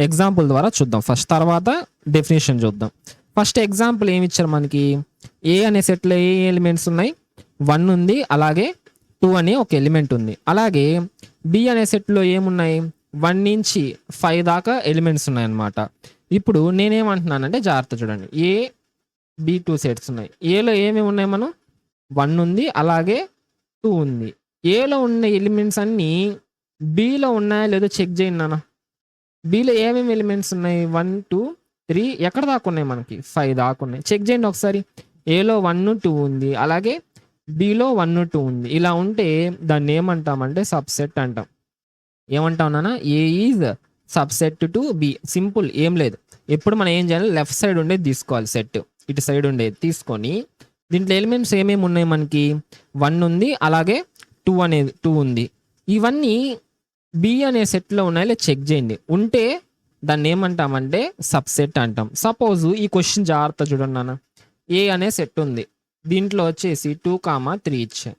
ఎగ్జాంపుల్ ద్వారా చూద్దాం ఫస్ట్, తర్వాత డెఫినేషన్ చూద్దాం. ఫస్ట్ ఎగ్జాంపుల్ ఏమి ఇచ్చారు మనకి? ఏ అనే సెట్లో ఏ ఎలిమెంట్స్ ఉన్నాయి? 1 ఉంది, అలాగే 2 అనే ఒక ఎలిమెంట్ ఉంది. అలాగే బి అనే సెట్లో ఏమున్నాయి? 1 నుంచి 5 దాకా ఎలిమెంట్స్ ఉన్నాయి అన్నమాట. ఇప్పుడు నేనేమంటున్నానంటే జాగ్రత్త చూడండి. ఏ బి 2 సెట్స్ ఉన్నాయి. ఏలో ఏమేమి ఉన్నాయి? మనం 1 ఉంది, అలాగే 2 ఉంది. ఏలో ఉన్న ఎలిమెంట్స్ అన్నీ బిలో ఉన్నాయా లేదో చెక్ చేయండి నాన్న. బిలో ఏమేమి ఎలిమెంట్స్ ఉన్నాయి? 1 2 3, ఎక్కడ దాకా ఉన్నాయి మనకి? 5 దాకా ఉన్నాయి. చెక్ చేయండి ఒకసారి. ఏలో 1 2 ఉంది, అలాగే బిలో 1 2 ఉంది. ఇలా ఉంటే దాన్ని ఏమంటామంటే సబ్సెట్ అంటాం. ఏమంటాం నాన్న? A is subset to B. Simple, ఏం లేదు. ఎప్పుడు మనం ఏం చేయాలి? లెఫ్ట్ సైడ్ ఉండేది తీసుకోవాలి, సెట్ ఇటు సైడ్ ఉండేది తీసుకొని దీంట్లో ఎలిమెంట్స్ ఏమేమి ఉన్నాయి మనకి? 1 ఉంది, అలాగే 2 ఉంది. ఇవన్నీ బి అనే సెట్లో ఉన్నాయో చెక్ చేయండి. ఉంటే దాన్ని ఏమంటామంటే సబ్సెట్ అంటాం. సపోజ్ ఈ క్వశ్చన్ జాగ్రత్త చూడండి నాన్న. ఏ అనే సెట్ ఉంది, దీంట్లో వచ్చేసి 2, 3 ఇచ్చా.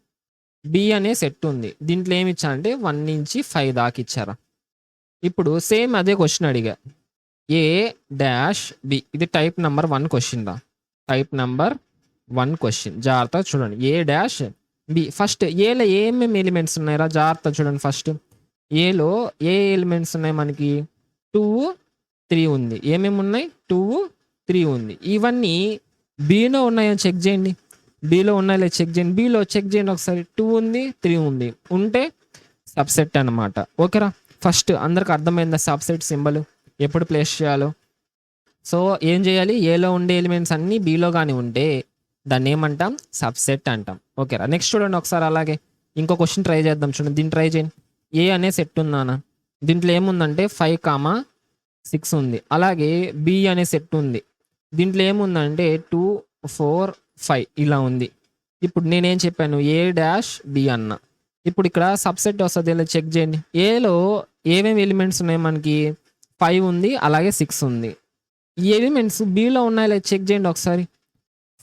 బి అనే సెట్ ఉంది, దీంట్లో ఏమి ఇచ్చా అంటే 1 నుంచి 5 దాకా ఇచ్చారా. ఇప్పుడు సేమ్ అదే క్వశ్చన్ అడిగా, ఏ డాష్ బి. ఇది టైప్ నెంబర్ 1 క్వశ్చన్ రా. Type number 1 question. జాగ్రత్తగా చూడండి. ఏ డాష్ బి. ఫస్ట్ ఏలో ఏమేమి ఎలిమెంట్స్ ఉన్నాయిరా? జాగ్రత్తగా చూడండి. ఫస్ట్ ఏలో ఏ ఎలిమెంట్స్ ఉన్నాయి మనకి? 2, 3 ఉంది. ఏమేమి ఉన్నాయి? 2, 3 ఉంది. ఇవన్నీ బిలో ఉన్నాయో చెక్ చేయండి. బిలో ఉన్నాయో లేదో చెక్ చేయండి. బిలో చెక్ చేయండి ఒకసారి. 2 ఉంది, 3 ఉంది. ఉంటే సబ్సెట్ అనమాట. ఓకేరా? ఫస్ట్ అందరికి అర్థమైందా సబ్సెట్ సింబల్ ఎప్పుడు ప్లేస్ చేయాలో? సో ఏం చేయాలి? ఏలో ఉండే ఎలిమెంట్స్ అన్నీ బిలో కానీ ఉంటే దాన్ని ఏమంటాం? సబ్సెట్ అంటాం. ఓకేరా? నెక్స్ట్ చూడండి ఒకసారి. అలాగే ఇంకో క్వశ్చన్ ట్రై చేద్దాం. చూడండి, దీన్ని ట్రై చేయండి. ఏ అనే సెట్ ఉందానా? దీంట్లో ఏముందంటే 5, 6 ఉంది. అలాగే బి అనే సెట్ ఉంది. దీంట్లో ఏముందంటే 2, 4, 5 ఇలా ఉంది. ఇప్పుడు నేనేం చెప్పాను? ఏ డాష్ బి అన్న. ఇప్పుడు ఇక్కడ సబ్సెట్ వస్తుంది, ఇలా చెక్ చేయండి. ఏలో ఏమేమి ఎలిమెంట్స్ ఉన్నాయి మనకి? 5 ఉంది, అలాగే 6 ఉంది. ఈ ఎలిమెంట్స్ బిలో ఉన్నాయో లేదా చెక్ చేయండి ఒకసారి.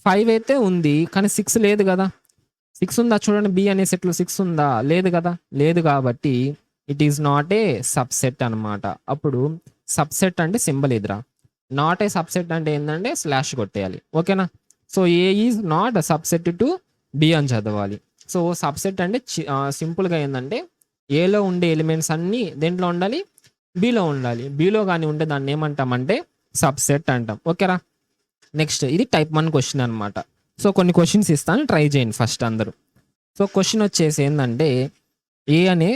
5 అయితే ఉంది, కానీ 6 లేదు కదా. 6 ఉందా? చూడండి, బి అనే సెట్లో 6 ఉందా? లేదు కదా. లేదు కాబట్టి it is not a subset అనమాట. అప్పుడు సబ్సెట్ అంటే సింబల్ ఇదిరా. నాట్ ఏ సబ్సెట్ అంటే ఏంటంటే స్లాష్ కొట్టేయాలి. ఓకేనా? So A is not subset to B అని చదవాలి. సో సబ్సెట్ అంటే సింపుల్గా ఏంటంటే ఏలో ఉండే ఎలిమెంట్స్ అన్నీ దేంట్లో ఉండాలి? బిలో ఉండాలి. బిలో కానీ ఉంటే దాన్ని ఏమంటామంటే సబ్సెట్ అంటాం. ఓకేరా? నెక్స్ట్ ఇది టైప్ 1 క్వశ్చన్ అనమాట. సో కొన్ని క్వశ్చన్స్ ఇస్తాను, ట్రై చేయండి ఫస్ట్ అందరూ. సో క్వశ్చన్ వచ్చేసి ఏంటంటే ఏ అనే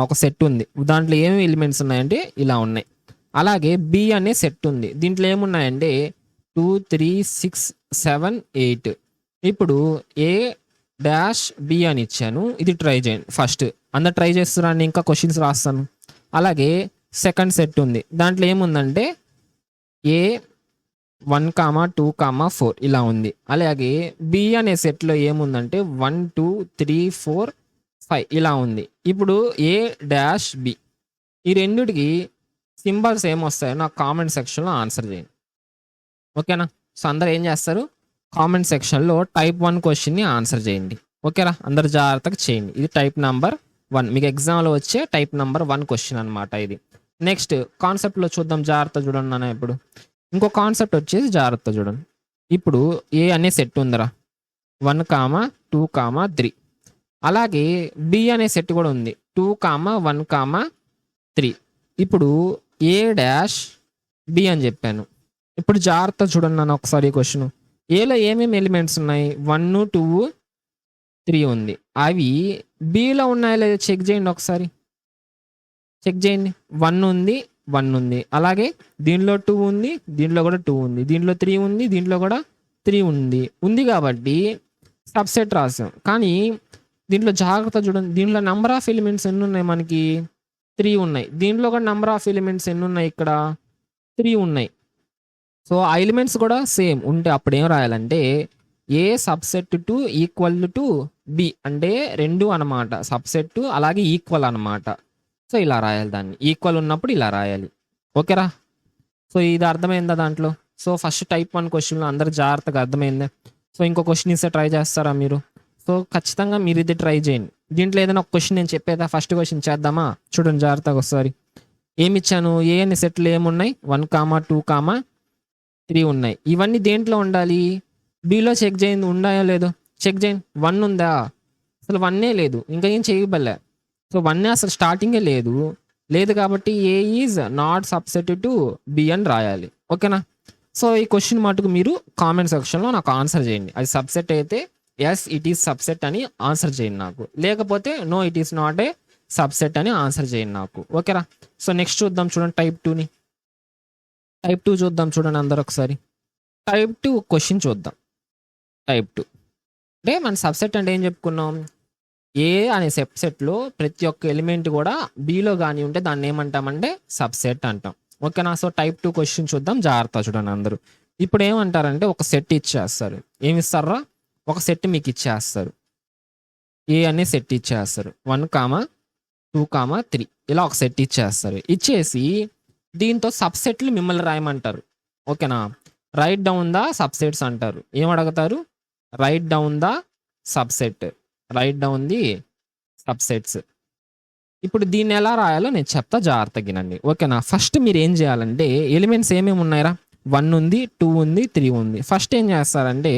ఒక సెట్ ఉంది. దాంట్లో ఏమేమి ఎలిమెంట్స్ ఉన్నాయంటే ఇలా ఉన్నాయి. అలాగే బి అనే సెట్ ఉంది. దీంట్లో ఏమున్నాయంటే 2, 3, 6, 7, 8. ఇప్పుడు ఏ డాష్ బి అని ఇచ్చాను. ఇది ట్రై చేయండి ఫస్ట్. అందరు ట్రై చేస్తున్నారని ఇంకా క్వశ్చన్స్ రాస్తాను. అలాగే సెకండ్ సెట్ ఉంది. దాంట్లో ఏముందంటే ఏ 1, 2, 4 ఇలా ఉంది. అలాగే బి అనే సెట్లో ఏముందంటే 1, 2, 3, 4, 5 ఇలా ఉంది. ఇప్పుడు ఏ డాష్ బి ఈ రెండిటికి సింబల్స్ ఏమొస్తాయో నాకు కామెంట్ సెక్షన్లో ఆన్సర్ చేయండి. ఓకేనా? సో అందరు ఏం చేస్తారు? కామెంట్ సెక్షన్లో టైప్ 1 క్వశ్చన్ని ఆన్సర్ చేయండి. ఓకేరా? అందరు జాగ్రత్తగా చేయండి. ఇది టైప్ నెంబర్ 1, మీకు ఎగ్జామ్లో వచ్చే టైప్ నెంబర్ 1 క్వశ్చన్ అనమాట ఇది. నెక్స్ట్ కాన్సెప్ట్లో చూద్దాం. జాగ్రత్త చూడండి నాన్న. ఇప్పుడు ఇంకో కాన్సెప్ట్ వచ్చేసి జాగ్రత్త చూడండి. ఇప్పుడు ఏ అనే సెట్ ఉందిరా, 1, 2, 3. అలాగే బి అనే సెట్ కూడా ఉంది, 2, 1, 3. ఇప్పుడు ఏ డాష్ బి అని చెప్పాను. ఇప్పుడు జాగ్రత్త చూడండి నన్ను ఒకసారి ఈ క్వశ్చన్. ఏలో ఏమేమి ఎలిమెంట్స్ ఉన్నాయి? 1, 2, 3 ఉంది. అవి బిలో ఉన్నాయో లేదో చెక్ చేయండి ఒకసారి. చెక్ చేయండి. 1 ఉంది, 1 ఉంది. అలాగే దీనిలో 2 ఉంది, దీంట్లో కూడా 2 ఉంది. దీంట్లో 3 ఉంది, దీంట్లో కూడా 3 ఉంది కాబట్టి సబ్సెట్ రాసాం. కానీ దీంట్లో జాగ్రత్త చూడండి. దీంట్లో నెంబర్ ఆఫ్ ఎలిమెంట్స్ ఎన్ని ఉన్నాయి మనకి? 3 ఉన్నాయి. దీంట్లో కూడా నెంబర్ ఆఫ్ ఎలిమెంట్స్ ఎన్ని ఉన్నాయి? ఇక్కడ 3 ఉన్నాయి. సో ఆ ఎలిమెంట్స్ కూడా సేమ్ ఉంటే అప్పుడు ఏం రాయాలంటే A subset to equal to B అంటే 2 అనమాట. సబ్సెట్ అలాగే ఈక్వల్ అనమాట. సో ఇలా రాయాలి. దాన్ని ఈక్వల్ ఉన్నప్పుడు ఇలా రాయాలి. ఓకేరా? సో ఇది అర్థమైందా దాంట్లో? సో ఫస్ట్ టైప్ 1 క్వశ్చన్లో అందరు జాగ్రత్తగా అర్థమైందా? సో ఇంకో క్వశ్చన్ ఇస్తే ట్రై చేస్తారా మీరు? సో ఖచ్చితంగా మీరు ఇది ట్రై చేయండి. దీంట్లో ఏదైనా ఒక క్వశ్చన్ నేను చెప్పేదా? ఫస్ట్ క్వశ్చన్ చేద్దామా? చూడండి జాగ్రత్తగా ఒకసారి. ఏమి ఇచ్చాను? ఏ అనే సెట్లు ఏమున్నాయి? 1, 2, 3 ఉన్నాయి. ఇవన్నీ దేంట్లో ఉండాలి? బిలో చెక్ చేయండి, ఉన్నాయో లేదో చెక్ చేయండి. 1 ఉందా? అసలు 1 లేదు, ఇంకా ఏం చేయబలే. సో 1 అసలు స్టార్టింగే లేదు కాబట్టి A is not subset to B అని రాయాలి. ఓకేనా? సో ఈ క్వశ్చన్ మటుకు మీరు కామెంట్ సెక్షన్లో నాకు ఆన్సర్ చేయండి. అది సబ్సెట్ అయితే ఎస్ ఇట్ ఈస్ సబ్సెట్ అని ఆన్సర్ చేయండి నాకు. లేకపోతే no it is not a subset అని ఆన్సర్ చేయండి నాకు. ఓకేరా? సో నెక్స్ట్ చూద్దాం చూడండి టైప్ 2ని. టైప్ 2 చూద్దాం చూడండి అందరు ఒకసారి. టైప్ 2 క్వశ్చన్ చూద్దాం. టైప్ 2 అంటే మన సబ్సెట్ అంటే ఏం చెప్పుకున్నాం? ఏ అనే సబ్సెట్లో ప్రతి ఒక్క ఎలిమెంట్ కూడా బిలో కానీ ఉంటే దాన్ని ఏమంటామంటే సబ్సెట్ అంటాం. ఓకేనా? సో టైప్ 2 క్వశ్చన్ చూద్దాం. జాగ్రత్త చూడండి అందరూ. ఇప్పుడు ఏమంటారంటే ఒక సెట్ ఇచ్చేస్తారు. ఏమిస్తారా? ఒక సెట్ మీకు ఇచ్చేస్తారు. ఏ అనే సెట్ ఇచ్చేస్తారు. 1, 2, 3 ఇలా ఒక సెట్ ఇచ్చేస్తారు. ఇచ్చేసి దీంతో సబ్సెట్లు మిమ్మల్ని రాయమంటారు. ఓకేనా? రైట్ డౌన్ ద సబ్సెట్స్ అంటారు. ఏం అడుగుతారు? Right down the subset, right down the subsets. ఇప్పుడు దీన్ని ఎలా రాయాలో నేను చెప్తా, జాగ్రత్తగినండి. ఓకేనా? ఫస్ట్ మీరు ఏం చేయాలంటే ఎలిమెంట్స్ ఏమేమి ఉన్నాయిరా? 1 ఉంది, 2 ఉంది, 3 ఉంది. ఫస్ట్ ఏం చేస్తారంటే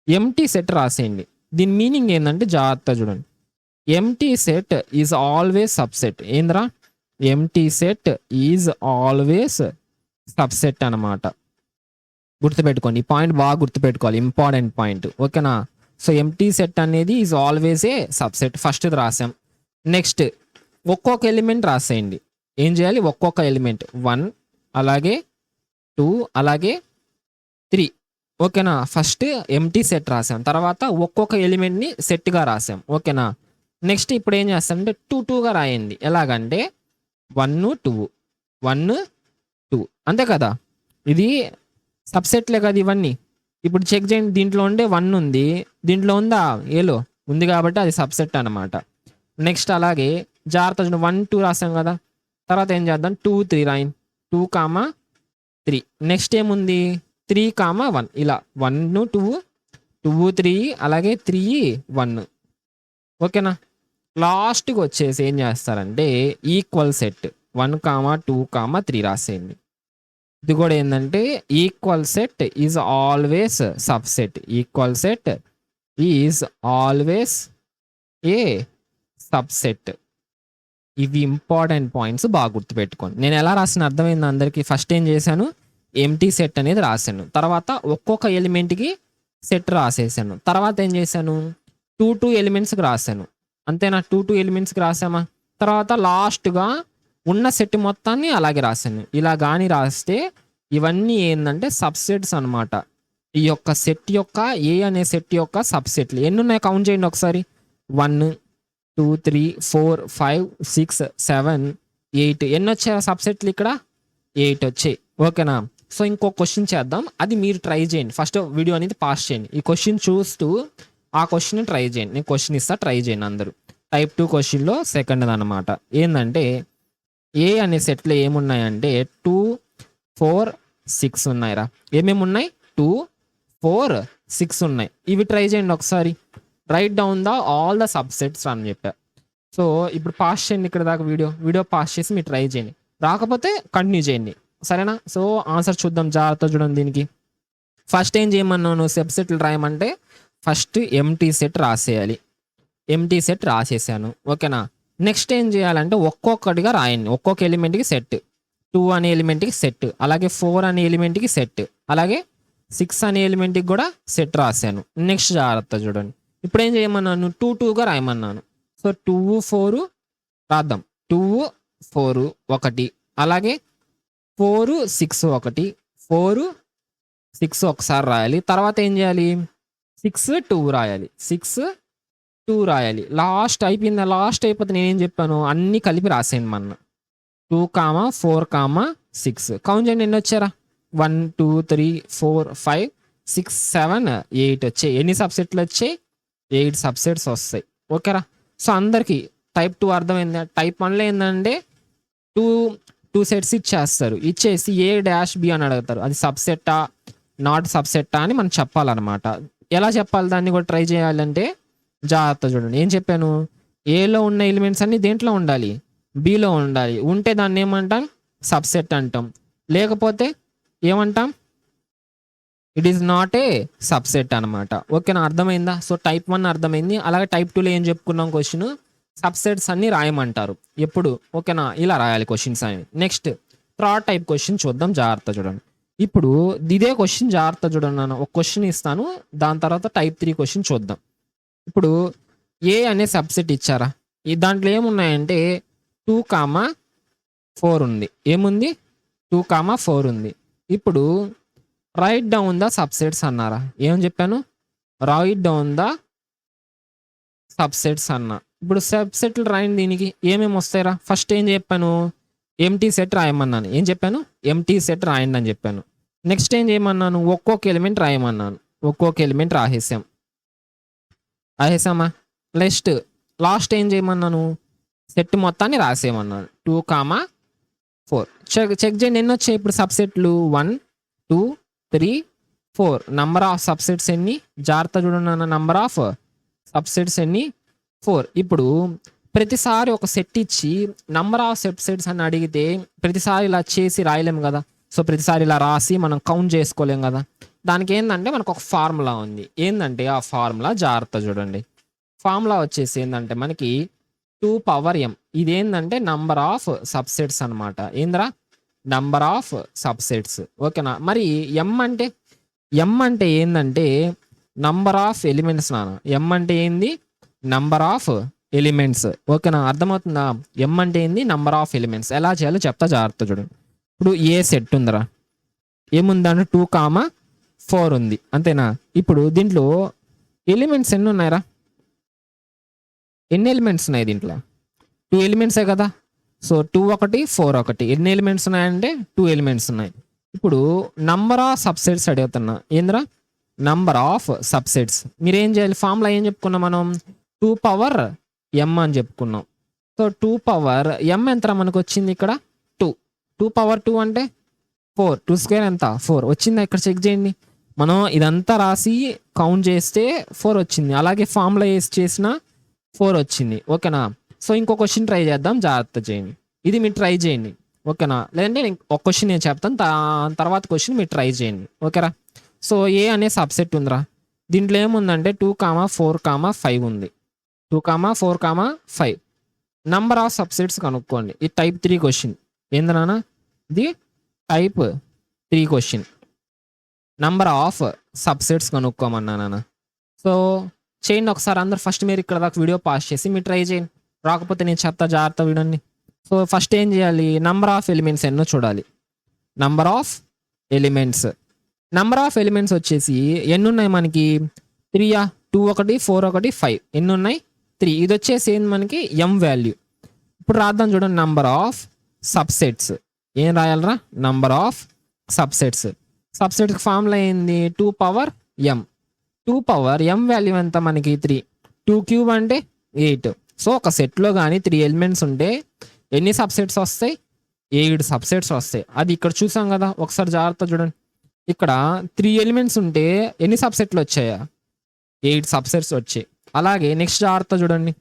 ఎంటీ సెట్ రాసేయండి. దీని మీనింగ్ ఏంటంటే జాగ్రత్త చూడండి. Empty set is always subset. ఏంద్రా, empty set is always subset అనమాట. గుర్తుపెట్టుకోండి, ఈ పాయింట్ బాగా గుర్తుపెట్టుకోవాలి, ఇంపార్టెంట్ పాయింట్. ఓకేనా? సో ఎంటీ సెట్ అనేది is always a subset. First రాసాం. నెక్స్ట్ ఒక్కొక్క ఎలిమెంట్ రాసేయండి. ఏం చేయాలి? ఒక్కొక్క ఎలిమెంట్ 1, అలాగే 2, అలాగే 3. ఓకేనా? ఫస్ట్ ఎంటీ సెట్ రాసాం, తర్వాత ఒక్కొక్క ఎలిమెంట్ని సెట్గా రాసాం. ఓకేనా? నెక్స్ట్ ఇప్పుడు ఏం చేస్తామంటే 2 2గా రాయండి. ఎలాగంటే 1 2 1 2, అంతే కదా? ఇది సబ్సెట్లే కదా ఇవన్నీ. ఇప్పుడు చెక్ చేయండి, దీంట్లో ఉండే 1 ఉంది, దీంట్లో ఉందా? ఏలో ఉంది కాబట్టి అది సబ్సెట్ అనమాట. నెక్స్ట్ అలాగే జాగ్రత్త 1 2 రాసాం కదా, తర్వాత ఏం చేద్దాం? 2 3 రాయండి. 2 3. నెక్స్ట్ ఏముంది? 3 1. ఇలా 1 2 2 3 అలాగే 3 1. ఓకేనా? లాస్ట్కి వచ్చేసి ఏం చేస్తారంటే ఈక్వల్ సెట్ 1 2 3 రాసేయండి. ఇది కూడా ఏంటంటే equal set is always subset. Equal set is always a subset. ఇవి ఇంపార్టెంట్ పాయింట్స్, బాగా గుర్తుపెట్టుకోండి. నేను ఎలా రాసిన అర్థమైంది అందరికీ? ఫస్ట్ ఏం చేశాను? ఎంటీ సెట్ అనేది రాశాను, తర్వాత ఒక్కొక్క ఎలిమెంట్కి సెట్ రాసేసాను, తర్వాత ఏం చేశాను? 2 2 ఎలిమెంట్స్కి రాశాను. అంతేనా? 2 2 ఎలిమెంట్స్కి రాసామా? తర్వాత లాస్ట్గా ఉన్న సెట్ మొత్తాన్ని అలాగే రాశాను. ఇలా కానీ రాస్తే ఇవన్నీ ఏంటంటే సబ్సెట్స్ అనమాట. ఈ యొక్క సెట్ యొక్క ఏ అనే సెట్ యొక్క సబ్సెట్లు ఎన్ని ఉన్నాయి కౌంట్ చేయండి ఒకసారి. 1 2 3 4 5 6 7 8. ఎన్ని వచ్చాయి సబ్సెట్లు ఇక్కడ? 8 వచ్చాయి. ఓకేనా? సో ఇంకో క్వశ్చన్ చేద్దాం, అది మీరు ట్రై చేయండి. ఫస్ట్ వీడియో అనేది పాస్ చేయండి, ఈ క్వశ్చన్ చూస్తూ ఆ క్వశ్చన్ ట్రై చేయండి. నేను క్వశ్చన్ ఇస్తా, ట్రై చేయండి అందరూ. టైప్ 2 క్వశ్చన్లో సెకండ్ అనమాట. ఏంటంటే ఏ అనే సెట్లో ఏమున్నాయంటే 2 4 6 ఉన్నాయిరా. ఏమేమి ఉన్నాయి? 2 4 6 ఉన్నాయి. ఇవి ట్రై చేయండి ఒకసారి. Right down the all the subsets అని చెప్పా. సో ఇప్పుడు పాస్ చేయండి ఇక్కడ దాకా వీడియో పాస్ చేసి మీరు ట్రై చేయండి. రాకపోతే కంటిన్యూ చేయండి, సరేనా? సో ఆన్సర్ చూద్దాం, జాగ్రత్త చూడండి. దీనికి ఫస్ట్ ఏం చేయమన్నాను? సబ్సెట్లు రాయమంటే ఫస్ట్ ఎంటీ సెట్ రాసేయాలి. ఎంటీ సెట్ రాసేసాను. ఓకేనా? నెక్స్ట్ ఏం చేయాలంటే ఒక్కొక్కటిగా రాయండి. ఒక్కొక్క ఎలిమెంట్కి సెట్. 2 అనే ఎలిమెంట్కి సెట్, అలాగే 4 అనే ఎలిమెంట్కి సెట్, అలాగే 6 అనే ఎలిమెంట్కి కూడా సెట్ రాశాను. నెక్స్ట్ జాగ్రత్త చూడండి. ఇప్పుడు ఏం చేయమన్నాను? 2 2గా రాయమన్నాను. సో 2 4 రాద్దాం. 2 4 1, అలాగే 4 6 1, 4 6 ఒకసారి రాయాలి. తర్వాత ఏం చేయాలి? 6 2 రాయాలి. 6 2 రాయాలి. లాస్ట్ అయిపోయింది. లాస్ట్ అయిపోతే నేనేం చెప్పాను? అన్నీ కలిపి రాసేయండి మన 2 4 6. కౌంట్ చేయండి, ఎన్ని వచ్చారా? 1 2 3 4 5 6 7 8 వచ్చాయి. ఎన్ని సబ్సెట్లు వచ్చాయి? 8 సబ్సెట్స్ వస్తాయి. ఓకేరా? సో అందరికీ టైప్ 2 అర్థమైందా? టైప్ 1లో ఏంటంటే 2 సెట్స్ ఇచ్చేస్తారు, ఇచ్చేసి ఏ డాష్ బి అని అడుగుతారు. అది సబ్సెట్టా నాట్ సబ్సెట్టా అని మనం చెప్పాలన్నమాట. ఎలా చెప్పాలి దాన్ని కూడా ట్రై చేయాలంటే జాగ్రత్త చూడండి. ఏం చెప్పాను? ఏలో ఉన్న ఎలిమెంట్స్ అన్ని దేంట్లో ఉండాలి? బిలో ఉండాలి. ఉంటే దాన్ని ఏమంటాం? సబ్సెట్ అంటాం. లేకపోతే ఏమంటాం? It is not a subset అనమాట. ఓకేనా? అర్థమైందా? సో టైప్ 1 అర్థమైంది. అలాగే టైప్ 2లో ఏం చెప్పుకున్నాం? క్వశ్చన్ సబ్సెట్స్ అన్ని రాయమంటారు ఎప్పుడు. ఓకేనా? ఇలా రాయాలి క్వశ్చన్స్ అని. నెక్స్ట్ థర్డ్ టైప్ క్వశ్చన్ చూద్దాం, జాగ్రత్త చూడండి. ఇప్పుడు ఇదే క్వశ్చన్ జాగ్రత్త చూడండి. నేను ఒక క్వశ్చన్ ఇస్తాను, దాని తర్వాత టైప్ 3 క్వశ్చన్ చూద్దాం. ఇప్పుడు ఏ అనే సబ్సెట్ ఇచ్చారా? ఈ దాంట్లో ఏమున్నాయంటే 2 4 ఉంది. ఏముంది? 2 4 ఉంది. ఇప్పుడు రైట్ డౌన్ ద సబ్సెట్స్ అన్నారా? ఏమని చెప్పాను? రైట్ డౌన్ ద సబ్సెట్స్ అన్నా. ఇప్పుడు సబ్సెట్లు రాయండి. దీనికి ఏమేమి వస్తాయిరా? ఫస్ట్ ఏం చెప్పాను? ఎంటీ సెట్ రాయమన్నాను. ఏం చెప్పాను? ఎంటీ సెట్ రాయండి అని చెప్పాను. నెక్స్ట్ ఏం చేయమన్నాను? ఒక్కొక్క ఎలిమెంట్ రాయమన్నాను. ఒక్కొక్క ఎలిమెంట్ రాసేసామా? లాస్ట్ ఏం చేయమన్నాను? సెట్ మొత్తాన్ని రాసేయమన్నాను. 2 4. చెక్ చేయండి ఎన్ని వచ్చాయి ఇప్పుడు సబ్సెట్లు? 1 2 3 4. నంబర్ ఆఫ్ సబ్సెట్స్ ఎన్ని? జాగ్రత్త చూడండి. నంబర్ ఆఫ్ సబ్సెట్స్ ఎన్ని? 4. ఇప్పుడు ప్రతిసారి ఒక సెట్ ఇచ్చి నంబర్ ఆఫ్ సబ్సెట్స్ అని అడిగితే ప్రతిసారి ఇలా చేసి రాయలేము కదా. సో ప్రతిసారి ఇలా రాసి మనం కౌంట్ చేసుకోలేం కదా. దానికి ఏంటంటే మనకు ఒక ఫార్ములా ఉంది. ఏంటంటే ఆ ఫార్ములా జాగ్రత్త చూడండి. ఫార్ములా వచ్చేసి ఏంటంటే మనకి 2 పవర్ m. ఇదేంటంటే నంబర్ ఆఫ్ సబ్సెట్స్ అనమాట. ఏంద్రా నంబర్ ఆఫ్ సబ్సెట్స్. ఓకేనా. మరి m అంటే ఏంటంటే నంబర్ ఆఫ్ ఎలిమెంట్స్ నాన్న. m అంటే ఏంది నంబర్ ఆఫ్ ఎలిమెంట్స్. ఓకేనా, అర్థమవుతుందా. m అంటే ఏంది నంబర్ ఆఫ్ ఎలిమెంట్స్. ఎలా చేయాలో చెప్తా జాగ్రత్త చూడండి. ఇప్పుడు ఏ సెట్ ఉందిరా, ఏముందంటే 2, 4 ఉంది అంతేనా. ఇప్పుడు దీంట్లో ఎలిమెంట్స్ ఎన్ని ఉన్నాయిరా, ఎన్ని ఎలిమెంట్స్ ఉన్నాయి దీంట్లో? 2 ఎలిమెంట్సే కదా. సో 2 ఒకటి 4 ఒకటి. ఎన్ని ఎలిమెంట్స్ ఉన్నాయంటే 2 ఎలిమెంట్స్ ఉన్నాయి. ఇప్పుడు నంబర్ ఆఫ్ సబ్సెట్స్ అడుగుతున్నా. ఏంద్రా నంబర్ ఆఫ్ సబ్సెట్స్. మీరు ఏం చేయాలి, ఫార్ములా ఏం చెప్పుకున్నాం మనం, 2 పవర్ m అని చెప్పుకున్నాం. సో 2 పవర్ m ఎంత మనకు వచ్చింది ఇక్కడ 2. 2 పవర్ 2 అంటే 4. 2 స్క్వేర్ ఎంత 4 వచ్చిందా, ఇక్కడ చెక్ చేయండి. మనం ఇదంతా రాసి కౌంట్ చేస్తే 4 వచ్చింది. అలాగే ఫార్ములా వేసి చేసిన 4 వచ్చింది. ఓకేనా. సో ఇంకో క్వశ్చన్ ట్రై చేద్దాం, జాగ్రత్త చేయండి. ఇది మీరు ట్రై చేయండి. ఓకేనా, లేదంటే ఒక క్వశ్చన్ నేను చెప్తాను, తర్వాత క్వశ్చన్ మీరు ట్రై చేయండి. ఓకేరా. సో ఏ అనే సబ్సెట్ ఉందిరా. దీంట్లో ఏముందంటే 2, 4, 5 ఉంది. 2, 4, 5 నంబర్ ఆఫ్ సబ్సెట్స్ కనుక్కోండి. ఇది టైప్ 3 క్వశ్చన్. ఏంది నాన్న, ఇది type 3 question. Number of subsets కనుక్కోమన్నా నాన్న. సో చేయండి ఒకసారి అందరు. ఫస్ట్ మీరు ఇక్కడ దాకా వీడియో పాస్ చేసి మీరు ట్రై చేయండి. రాకపోతే నేను చెప్తా జాగ్రత్త వీడియోని. సో ఫస్ట్ ఏం చేయాలి, నంబర్ ఆఫ్ ఎలిమెంట్స్ ఎన్నో చూడాలి. Number of elements. Number of elements వచ్చేసి ఎన్ని ఉన్నాయి మనకి, 3, 2 ఒకటి 4 ఒకటి 5. ఎన్ని ఉన్నాయి 3. ఇది వచ్చేసి ఏంది మనకి m వాల్యూ. ఇప్పుడు రాద్దాం చూడండి. నంబర్ ఆఫ్ సబ్సెట్స్ ఏం రాయాలరా, నంబర్ ఆఫ్ సబ్సెట్స్. సబ్సెట్కి ఫార్ములా ఏంది, 2 power m. 2 power m value ఎంత మనకి 3. 2 క్యూబ్ అంటే 8. సో ఒక సెట్లో కానీ 3 ఎలిమెంట్స్ ఉంటే ఎన్ని సబ్సెట్స్ వస్తాయి, 7 సబ్సెట్స్ వస్తాయి. అది ఇక్కడ చూసాం కదా, ఒకసారి జాగ్రత్త చూడండి. ఇక్కడ 3 ఎలిమెంట్స్ ఉంటే ఎన్ని సబ్సెట్లు వచ్చాయా, 8 సబ్సెట్స్ వచ్చాయి. అలాగే నెక్స్ట్ జాగ్రత్త చూడండి.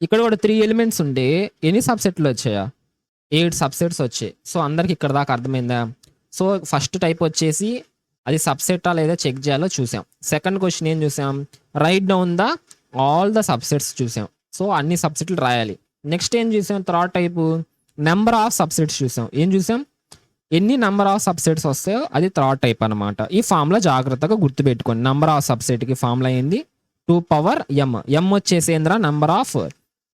ఇక్కడ కూడా 3 ఎలిమెంట్స్ ఉంటే ఎన్ని సబ్సెట్లు వచ్చాయా, 8 సబ్సెట్స్ వచ్చాయి. సో అందరికి ఇక్కడ దాకా అర్థమైందా. సో ఫస్ట్ టైప్ వచ్చేసి అది సబ్సెటా లేదా చెక్ చేయాలో చూసాం. సెకండ్ క్వశ్చన్ ఏం చూసాం, right down the all the subsets చూసాం. సో అన్ని సబ్సెట్లు రాయాలి. నెక్స్ట్ ఏం చూసాం, third type number of subsets చూసాం. ఏం చూసాం, ఎన్ని నెంబర్ ఆఫ్ సబ్సెట్స్ వస్తాయో అది థర్డ్ టైప్ అనమాట. ఈ ఫార్ములా జాగ్రత్తగా గుర్తుపెట్టుకోండి. నెంబర్ ఆఫ్ సబ్సెట్కి ఫార్ములా ఏంది, 2 పవర్ m. m వచ్చేసి ఏంద్రా నెంబర్ ఆఫ్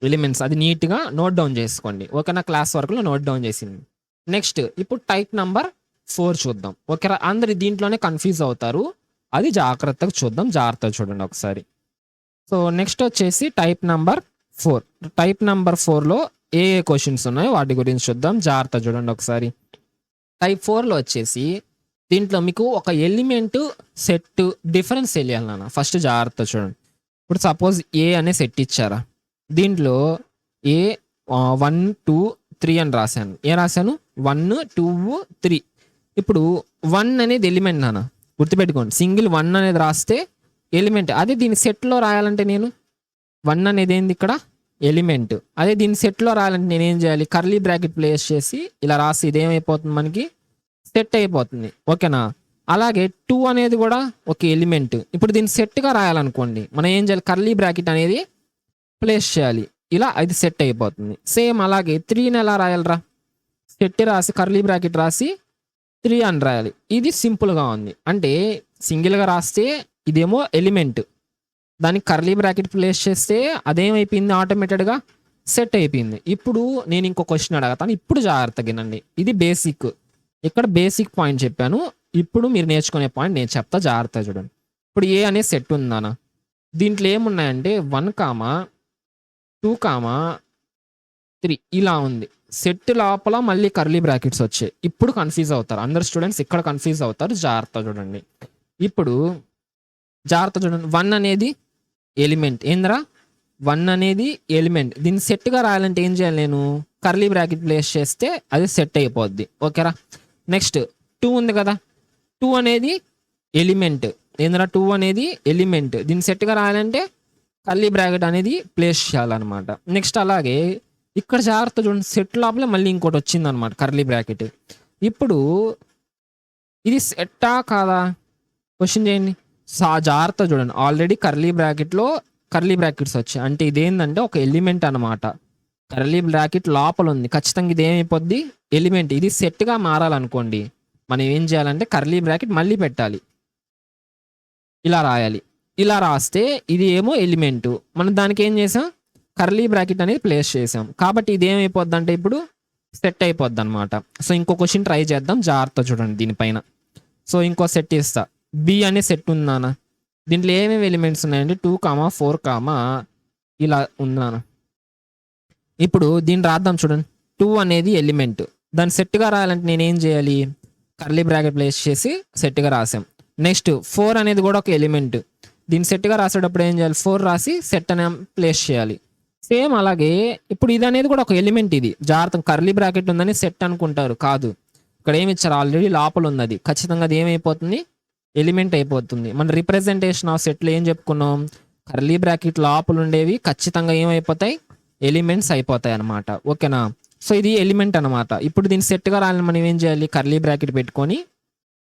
ఎలిమెంట్స్. అది నీట్గా నోట్ డౌన్ చేసుకోండి. ఓకేనా, క్లాస్ వర్క్లో నోట్ డౌన్ చేసింది. నెక్స్ట్ ఇప్పుడు టైప్ నెంబర్ 4 చూద్దాం. ఓకేరా, అందరు దీంట్లోనే కన్ఫ్యూజ్ అవుతారు. అది జాగ్రత్తగా చూద్దాం, జాగ్రత్తగా చూడండి ఒకసారి. సో నెక్స్ట్ వచ్చేసి టైప్ నెంబర్ 4. టైప్ నెంబర్ 4లో ఏ క్వశ్చన్స్ ఉన్నాయో వాటి గురించి చూద్దాం, జాగ్రత్త చూడండి ఒకసారి. టైప్ 4లో వచ్చేసి దీంట్లో మీకు ఒక ఎలిమెంట్ సెట్ డిఫరెన్స్ తెలియాలి నాన్న. ఫస్ట్ జాగ్రత్త చూడండి. ఇప్పుడు సపోజ్ ఏ అనే సెట్ ఇచ్చారా, దీంట్లో ఏ 1 2 3 అని రాశాను. ఏం రాశాను, 1 2 3. ఇప్పుడు 1 అనేది ఎలిమెంట్ నాన్న, గుర్తుపెట్టుకోండి. సింగిల్ 1 అనేది రాస్తే ఎలిమెంట్. అదే దీని సెట్లో రాయాలంటే నేను 1 అనేది ఏంది ఇక్కడ ఎలిమెంట్. అదే దీని సెట్లో రాయాలంటే నేను ఏం చేయాలి, కర్లీ బ్రాకెట్ ప్లేస్ చేసి ఇలా రాసి ఇదేమైపోతుంది మనకి సెట్ అయిపోతుంది. ఓకేనా. అలాగే 2 అనేది కూడా ఒక ఎలిమెంట్. ఇప్పుడు దీన్ని సెట్గా రాయాలనుకోండి మనం ఏం చేయాలి, కర్లీ బ్రాకెట్ అనేది ప్లేస్ చేయాలి. ఇలా అది సెట్ అయిపోతుంది. సేమ్ అలాగే 3ని ఎలా రాయాలరా, సెట్ రాసి కర్లీ బ్రాకెట్ రాసి 3 అని రాయాలి. ఇది సింపుల్గా ఉంది. అంటే సింగిల్గా రాస్తే ఇదేమో ఎలిమెంట్, దానికి కర్లీ బ్రాకెట్ ప్లేస్ చేస్తే అదేమైపోయింది, ఆటోమేటెడ్గా సెట్ అయిపోయింది. ఇప్పుడు నేను ఇంకో క్వశ్చన్ అడగతాను, ఇప్పుడు జాగ్రత్తగా వినండి. ఇది బేసిక్, ఇక్కడ బేసిక్ పాయింట్ చెప్పాను. ఇప్పుడు మీరు నేర్చుకునే పాయింట్ నేను చెప్తా, జాగ్రత్తగా చూడండి. ఇప్పుడు ఏ అనే సెట్ ఉందానా, దీంట్లో ఏమున్నాయంటే 1, 2, 3 ఇలా ఉంది. సెట్ లోపల మళ్ళీ కర్లీ బ్రాకెట్స్ వచ్చాయి. ఇప్పుడు కన్ఫ్యూజ్ అవుతారు అందరు స్టూడెంట్స్, ఇక్కడ కన్ఫ్యూజ్ అవుతారు. జాగ్రత్త చూడండి. ఇప్పుడు జాగ్రత్త చూడండి. 1 అనేది ఎలిమెంట్. ఏంద్రా 1 అనేది ఎలిమెంట్. దీన్ని సెట్గా రాయాలంటే ఏం చేయాలి, నేను కర్లీ బ్రాకెట్ ప్లేస్ చేస్తే అది సెట్ అయిపోద్ది. ఓకేరా. నెక్స్ట్ 2 ఉంది కదా, 2 అనేది ఎలిమెంట్. ఏంద్రా 2 అనేది ఎలిమెంట్. దీన్ని సెట్గా రాయాలంటే కర్లీ బ్రాకెట్ అనేది ప్లేస్ చేయాలన్నమాట. నెక్స్ట్ అలాగే ఇక్కడ జాగ్రత్త చూడండి, సెట్ లోపలే మళ్ళీ ఇంకోటి వచ్చింది అనమాట కర్లీ బ్రాకెట్. ఇప్పుడు ఇది సెట్టా కాదా క్వశ్చన్ చేయండి. జాగ్రత్త చూడండి, ఆల్రెడీ కర్లీ బ్రాకెట్స్ వచ్చాయి అంటే ఇదేంటంటే ఒక ఎలిమెంట్ అనమాట. కర్లీ బ్రాకెట్ లోపల ఉంది, ఖచ్చితంగా ఇది ఏమైపోద్ది ఎలిమెంట్. ఇది సెట్గా మారాలనుకోండి మనం ఏం చేయాలంటే కర్లీ బ్రాకెట్ మళ్ళీ పెట్టాలి, ఇలా రాయాలి. ఇలా రాస్తే ఇది ఏమో ఎలిమెంటు, మనం దానికి ఏం చేసాం కర్లీ బ్రాకెట్ అనేది ప్లేస్ చేసాం కాబట్టి ఇది ఏమైపోద్ది అంటే ఇప్పుడు సెట్ అయిపోద్ది అనమాట. సో ఇంకో క్వశ్చన్ ట్రై చేద్దాం, జాగ్రత్త చూడండి దీనిపైన. సో ఇంకో సెట్ ఇస్తా, బి అనే సెట్ ఉందానా, దీంట్లో ఏమేమి ఎలిమెంట్స్ ఉన్నాయంటే 2, 4 ఇలా ఉందానా. ఇప్పుడు దీన్ని రాద్దాం చూడండి, 2 అనేది ఎలిమెంట్, దాన్ని సెట్గా రాయాలంటే నేనేం చేయాలి కర్లీ బ్రాకెట్ ప్లేస్ చేసి సెట్గా రాసాం. నెక్స్ట్ 4 అనేది కూడా ఒక ఎలిమెంట్, దీన్ని సెట్గా రాసేటప్పుడు ఏం చేయాలి 4 రాసి సెట్ అనే ప్లేస్ చేయాలి. సేమ్ అలాగే ఇప్పుడు ఇది అనేది కూడా ఒక ఎలిమెంట్, ఇది జాగ్రత్త కర్లీ బ్రాకెట్ ఉందని సెట్ అనుకుంటారు, కాదు. ఇక్కడ ఏమి ఇచ్చారు ఆల్రెడీ లోపల ఉన్నది, ఖచ్చితంగా అది ఏమైపోతుంది ఎలిమెంట్ అయిపోతుంది. మన రిప్రజెంటేషన్ ఆఫ్ సెట్లు ఏం చెప్పుకున్నాం, కర్లీ బ్రాకెట్ లోపల ఉండేవి ఖచ్చితంగా ఏమైపోతాయి ఎలిమెంట్స్ అయిపోతాయి అనమాట. ఓకేనా. సో ఇది ఎలిమెంట్ అనమాట. ఇప్పుడు దీన్ని సెట్గా రాయాలని మనం ఏం చేయాలి కర్లీ బ్రాకెట్ పెట్టుకొని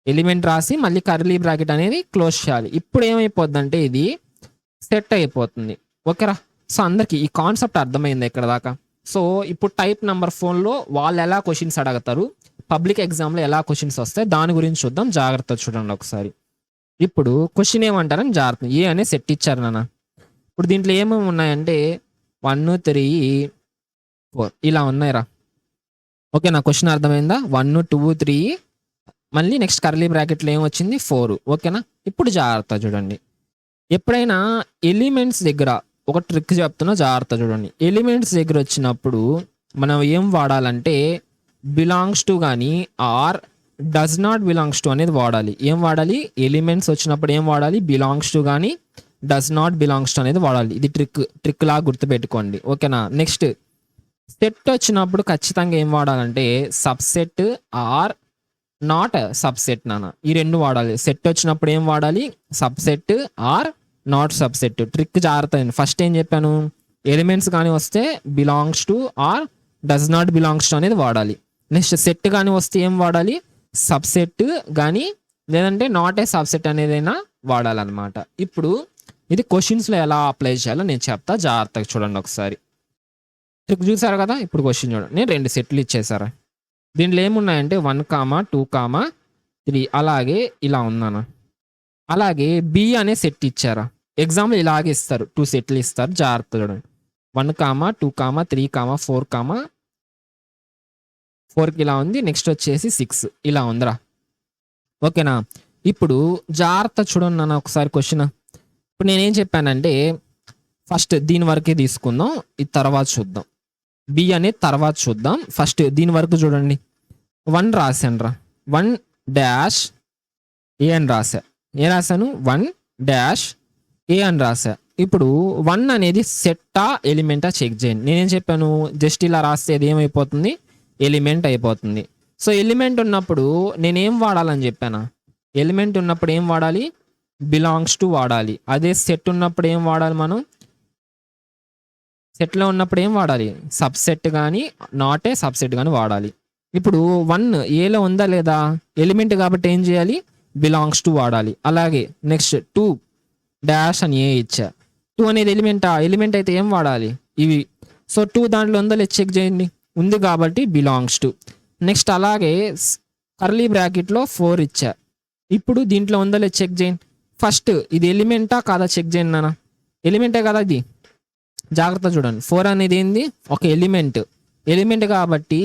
ఎలిమెంట్ రాసి మళ్ళీ కర్లీ బ్రాకెట్ అనేది క్లోజ్ చేయాలి. ఇప్పుడు ఏమైపోద్ది అంటే ఇది సెట్ అయిపోతుంది. ఓకేరా. సో అందరికి ఈ కాన్సెప్ట్ అర్థమైంది ఇక్కడ దాకా. సో ఇప్పుడు టైప్ నెంబర్ 4లో వాళ్ళు ఎలా క్వశ్చన్స్ అడుగుతారు, పబ్లిక్ ఎగ్జామ్లో ఎలా క్వశ్చన్స్ వస్తాయి దాని గురించి చూద్దాం, జాగ్రత్త చూడండి ఒకసారి. ఇప్పుడు క్వశ్చన్ ఏమంటారని జాగ్రత్త, ఏ అనే సెట్ ఇచ్చారు నాన్న. ఇప్పుడు దీంట్లో ఏమేమి ఉన్నాయంటే 1, 3, 4 ఇలా ఉన్నాయిరా. ఓకే నా క్వశ్చన్ అర్థమైందా, 1, 2, 3 మళ్ళీ నెక్స్ట్ కర్లీ బ్రాకెట్లో ఏమొచ్చింది 4. ఓకేనా. ఇప్పుడు జాగ్రత్త చూడండి, ఎప్పుడైనా ఎలిమెంట్స్ దగ్గర ఒక ట్రిక్ చెప్తున్నా, జాగ్రత్త చూడండి. ఎలిమెంట్స్ దగ్గర వచ్చినప్పుడు మనం ఏం వాడాలంటే బిలాంగ్స్ టు కానీ are does not belongs to అనేది వాడాలి. ఏం వాడాలి ఎలిమెంట్స్ వచ్చినప్పుడు ఏం వాడాలి బిలాంగ్స్ టు కానీ డస్ నాట్ బిలాంగ్స్ టు అనేది వాడాలి. ఇది ట్రిక్ లాగా గుర్తుపెట్టుకోండి. ఓకేనా. నెక్స్ట్ సెట్ వచ్చినప్పుడు ఖచ్చితంగా ఏం వాడాలంటే సబ్సెట్ ఆర్ నాట్ సబ్సెట్ నాన్న, ఈ రెండు వాడాలి. సెట్ వచ్చినప్పుడు ఏం వాడాలి subset or not subset. Trick జాగ్రత్త. ఫస్ట్ ఏం చెప్పాను ఎలిమెంట్స్ కానీ వస్తే belongs to or does not belongs to అనేది వాడాలి. నెక్స్ట్ సెట్ కానీ వస్తే ఏం వాడాలి సబ్సెట్ కానీ లేదంటే నాట్ ఏ సబ్సెట్ అనేదైనా వాడాలన్నమాట. ఇప్పుడు ఇది క్వశ్చన్స్లో ఎలా అప్లై చేయాలో నేను చెప్తా, జాగ్రత్తగా చూడండి ఒకసారి. ట్రిక్ చూసారు కదా. ఇప్పుడు క్వశ్చన్ చూడండి, నేను 2 సెట్లు ఇచ్చేసారా. దీంట్లో ఏమున్నాయంటే 1, 2, 3 అలాగే ఇలా ఉన్నాను. అలాగే బి అనే సెట్ ఇచ్చారా, ఎగ్జాంపుల్ ఇలాగే ఇస్తారు, 2 సెట్లు ఇస్తారు, జాగ్రత్త చూడండి. 1, 2, 3, 4 4కి ఇలా ఉంది. నెక్స్ట్ వచ్చేసి 6 ఇలా ఉందిరా. ఓకేనా. ఇప్పుడు జాగ్రత్త చూడండి నాన్న ఒకసారి క్వశ్చన్. ఇప్పుడు నేనేం చెప్పానంటే ఫస్ట్ దీని వరకే తీసుకుందాం, ఇది తర్వాత చూద్దాం. బి అనేది తర్వాత చూద్దాం, ఫస్ట్ దీని వరకు చూడండి. 1 రాశాను రా, 1 డాష్ ఏ అని రాశా. ఏ రాశాను 1 డాష్ ఏ అని రాశా. ఇప్పుడు 1 అనేది సెట్టా ఎలిమెంటా చెక్ చేయండి. నేనేం చెప్పాను జస్ట్ ఇలా రాస్తే అది ఏమైపోతుంది ఎలిమెంట్ అయిపోతుంది. సో ఎలిమెంట్ ఉన్నప్పుడు నేనేం వాడాలని చెప్పాను, ఎలిమెంట్ ఉన్నప్పుడు ఏం వాడాలి బిలాంగ్స్ టు వాడాలి. అదే సెట్ ఉన్నప్పుడు ఏం వాడాలి మనం, సెట్లో ఉన్నప్పుడు ఏం వాడాలి సబ్సెట్ కానీ నాట్ ఏ సబ్సెట్ కానీ వాడాలి. ఇప్పుడు 1 ఏలో ఉందా లేదా ఎలిమెంట్ కాబట్టి ఏం చేయాలి బిలాంగ్స్ టు వాడాలి. అలాగే నెక్స్ట్ 2 డాష్ అని ఏ ఇచ్చా, 2 అనేది ఎలిమెంట్ అయితే ఏం వాడాలి ఇవి. సో 2 దాంట్లో ఉందా లేదు చెక్ చేయండి, ఉంది కాబట్టి బిలాంగ్స్ టు. నెక్స్ట్ అలాగే కర్లీ బ్రాకెట్లో 4 ఇచ్చా, ఇప్పుడు దీంట్లో ఉందా లేదు చెక్ చేయండి. ఫస్ట్ ఇది ఎలిమెంటా కాదా చెక్ చేయండి నాన్న, ఎలిమెంటే కదా ఇది, జాగ్రత్త చూడండి. 4 అనేది ఏంది ఒక ఎలిమెంట్ కాబట్టి